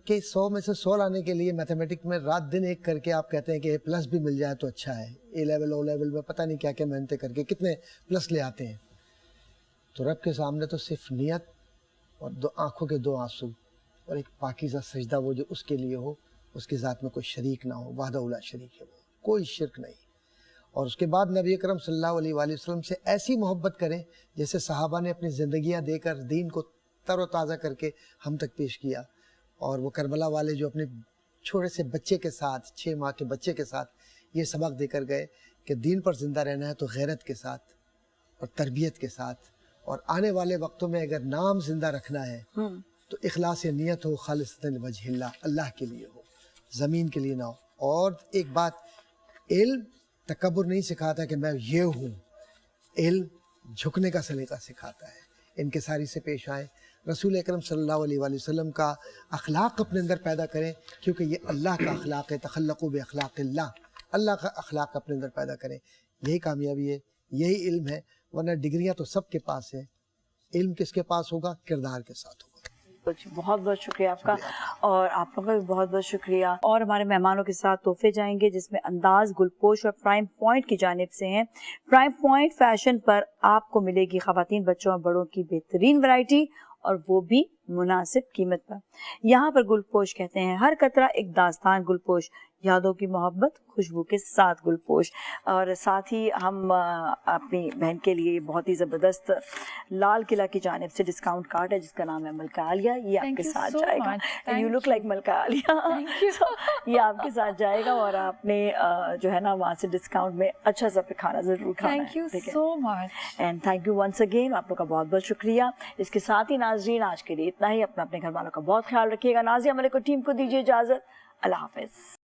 کہ 100 میں سے 100 لانے کے لیے میتھمیٹک میں رات دن ایک کر کے آپ کہتے ہیں کہ اے پلس بھی مل جائے تو اچھا ہے. اے لیول او لیول میں پتہ نہیں کیا کیا محنتیں کر کے کتنے پلس لے آتے ہیں. تو رب کے سامنے تو صرف نیت اور آنکھوں کے 2 آنسو اور ایک پاکیزہ سجدہ وہ جو اس کے لیے ہو، اس کی ذات میں کوئی شریک نہ ہو. وحدہ لا شریک ہے، وہ کوئی شرک نہیں. اور اس کے بعد نبی اکرم صلی اللہ علیہ وآلہ وسلم سے ایسی محبت کریں جیسے صحابہ نے اپنی زندگیاں دے کر دین کو تر و تازہ کر کے ہم تک پیش کیا. اور وہ کربلا والے جو اپنے چھوٹے سے بچے کے ساتھ، 6 ماہ کے بچے کے ساتھ یہ سبق دے کر گئے کہ دین پر زندہ رہنا ہے تو غیرت کے ساتھ اور تربیت کے ساتھ. اور آنے والے وقتوں میں اگر نام زندہ رکھنا ہے تو اخلاص نیت ہو، خالصۃ لوجہ اللہ، اللہ کے لیے ہو، زمین کے لیے نہ ہو. اور ایک بات، علم تکبر نہیں سکھاتا کہ میں یہ ہوں. علم جھکنے کا سلیقہ سکھاتا ہے. انکساری سے پیش آئیں. رسول اکرم صلی اللہ علیہ وآلہ وسلم کا اخلاق اپنے اندر پیدا کریں، کیونکہ یہ اللہ کا اخلاق ہے. تخلقوا باخلاق اللہ، اللہ کا اخلاق اپنے اندر پیدا کریں. یہی کامیابی ہے، یہی علم ہے. ورنہ ڈگریاں تو سب کے پاس ہیں، علم کس کے پاس ہوگا؟ کردار کے ساتھ ہوگا. بہت بہت شکریہ آپ کا، اور آپ لوگوں کا بھی بہت بہت شکریہ. اور ہمارے مہمانوں کے ساتھ تحفے جائیں گے جس میں انداز، گلپوش اور پرائم پوائنٹ کی جانب سے ہیں. پرائم پوائنٹ فیشن پر آپ کو ملے گی خواتین، بچوں اور بڑوں کی بہترین ورائٹی، اور وہ بھی مناسب قیمت پر. یہاں پر گلپوش کہتے ہیں ہر قطرہ ایک داستان. گلپوش یادوں کی محبت، خوشبو کے ساتھ گلپوش. اور ساتھ ہی ہم اپنی بہن کے لیے بہت ہی زبردست لال قلعہ کی جانب سے ڈسکاؤنٹ کارڈ ہے جس کا نام ہے ملکہ عالیہ. یہ آپ کے ساتھ جائے گا. یو لک لائک ملکہ عالیہ. یہ آپ کے ساتھ جائے گا، اور آپ نے جو ہے نا وہاں سے ڈسکاؤنٹ میں اچھا سا کھانا ضرور کھانا ہے. Thank you so much and thank you once again. آپ لوگ کا بہت بہت شکریہ. اس کے ساتھ ہی ناظرین آج کے لیے اتنا ہی. اپنے گھر والوں کا بہت خیال رکھیے گا. نازیہ ملک اور ٹیم کو دیجیے اجازت. اللہ حافظ.